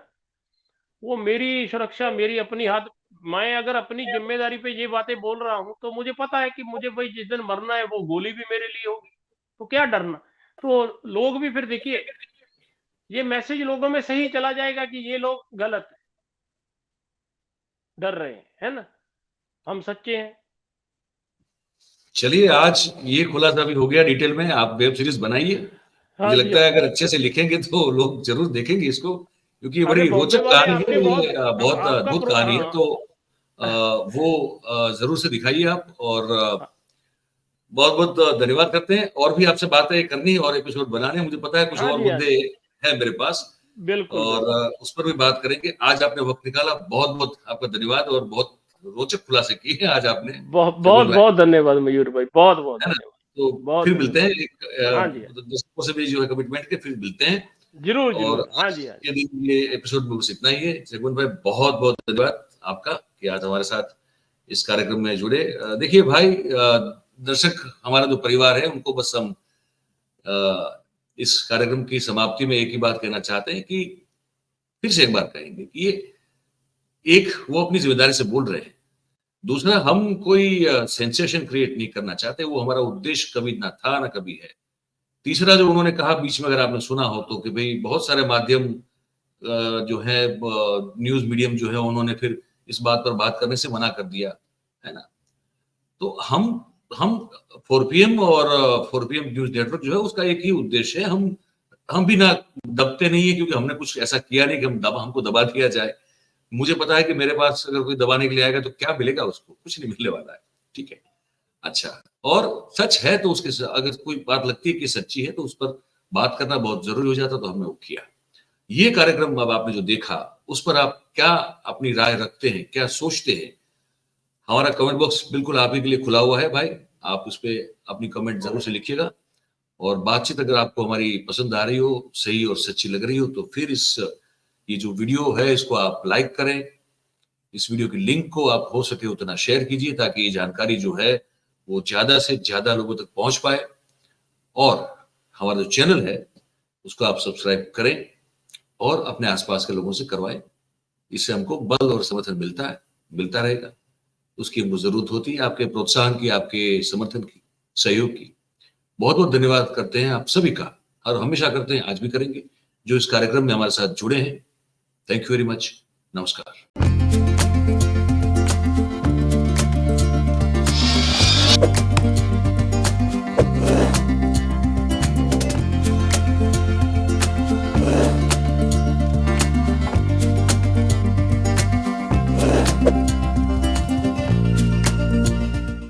वो मेरी सुरक्षा मेरी अपनी हाथ, मैं अगर अपनी जिम्मेदारी पे ये बातें बोल रहा हूं तो मुझे पता है कि मुझे भाई जिस दिन मरना है वो गोली भी मेरे लिए होगी, तो क्या डरना। तो लोग भी फिर देखिए, ये मैसेज लोगों में सही चला जाएगा कि ये लोग गलत है, डर रहे हैं, है ना, हम सच्चे हैं। चलिए, आज ये खुलासा भी हो गया डिटेल में। आप वेब सीरीज बनाइए, हाँ मुझे जी लगता हाँ। है अगर अच्छे से लिखेंगे तो लोग जरूर देखेंगे इसको, क्योंकि ये अरे बड़ी बॉम्बे रोचक वाले कहानी आपके है, बहुत, ये बहुत आपका अद्भुत कहानी है। हाँ तो वो जरूर से दिखाइए आप, और बहुत बहुत धन्यवाद करते हैं। और भी आपसे बातें करनी है और एपिसोड बनाने हैं, मुझे पता है कुछ हाँ और जी हाँ मुद्दे जी, हैं मेरे पास, बिल्कुल और बिल्कुल। उस पर भी बात करेंगे। आज आपने वक्त निकाला, बहुत बहुत आपका धन्यवाद, और बहुत रोचक खुलासे किए हैं आज आपने बहुत बहुत शगुन भाई, बहुत धन्यवाद मयूर भाई, बहुत बहुत है ना? धन्यवाद। तो बहुत फिर मिलते हैं, धन्यवाद। एक हाँ जी हाँ, दर्शकों से भी जो है कमिटमेंट के, फिर मिलते हैं। जरूर और जरूर, हाँ आज जी हाँ जी। के दिन ये एपिसोड में बस इतना ही है। जगमोहन भाई, बहुत बहुत धन्यवाद आपका कि आज हमारे साथ इस कार्यक्रम में जुड़े। देखिए भाई, दर्शक हमारा जो परिवार है उनको बस हम इस कार्यक्रम की समाप्ति में एक ही बात कहना चाहते हैं कि फिर से एक बार कहेंगे कि ये एक वो अपनी जिम्मेदारी से बोल रहे हैं, दूसरा हम कोई सेंसेशन क्रिएट नहीं करना चाहते, वो हमारा उद्देश्य कभी ना था ना कभी है। तीसरा जो उन्होंने कहा बीच में, अगर आपने सुना हो तो, कि भाई बहुत सारे माध्यम जो है न्यूज मीडियम जो है उन्होंने फिर इस बात पर बात करने से मना कर दिया, है ना। तो हम 4PM और 4PM न्यूज नेटवर्क जो है उसका एक ही उद्देश्य है, हम भी ना दबते नहीं है, क्योंकि हमने कुछ ऐसा किया नहीं कि हमको दबा दिया जाए। मुझे पता है कि मेरे पास अगर कोई दबाने के लिए आएगा तो क्या मिलेगा उसको, कुछ नहीं मिलने वाला है, ठीक है। अच्छा, और सच है तो उसके अगर कोई बात लगती है कि सच्ची है तो उस पर बात करना बहुत जरूरी हो जाता, तो हमने वो किया। ये कार्यक्रम अब आपने जो देखा, उस पर आप क्या अपनी राय रखते हैं, क्या सोचते हैं? हमारा कमेंट बॉक्स बिल्कुल आप ही के लिए खुला हुआ है भाई, आप उस पर अपनी कमेंट जरूर से लिखिएगा। और बातचीत अगर आपको हमारी पसंद आ रही हो, सही और सच्ची लग रही हो, तो फिर ये जो वीडियो है इसको आप लाइक करें, इस वीडियो की लिंक को आप हो सके उतना शेयर कीजिए, ताकि ये जानकारी जो है वो ज्यादा से ज्यादा लोगों तक पहुंच पाए। और हमारा जो चैनल है उसको आप सब्सक्राइब करें और अपने आसपास के लोगों से करवाएं। इससे हमको बल और समर्थन मिलता रहेगा। उसकी हमको जरूरत होती है, आपके प्रोत्साहन की, आपके समर्थन की, सहयोग की। बहुत बहुत धन्यवाद करते हैं आप सभी का, और हमेशा करते हैं, आज भी करेंगे, जो इस कार्यक्रम में हमारे साथ जुड़े हैं। Thank you very much. नमस्कार।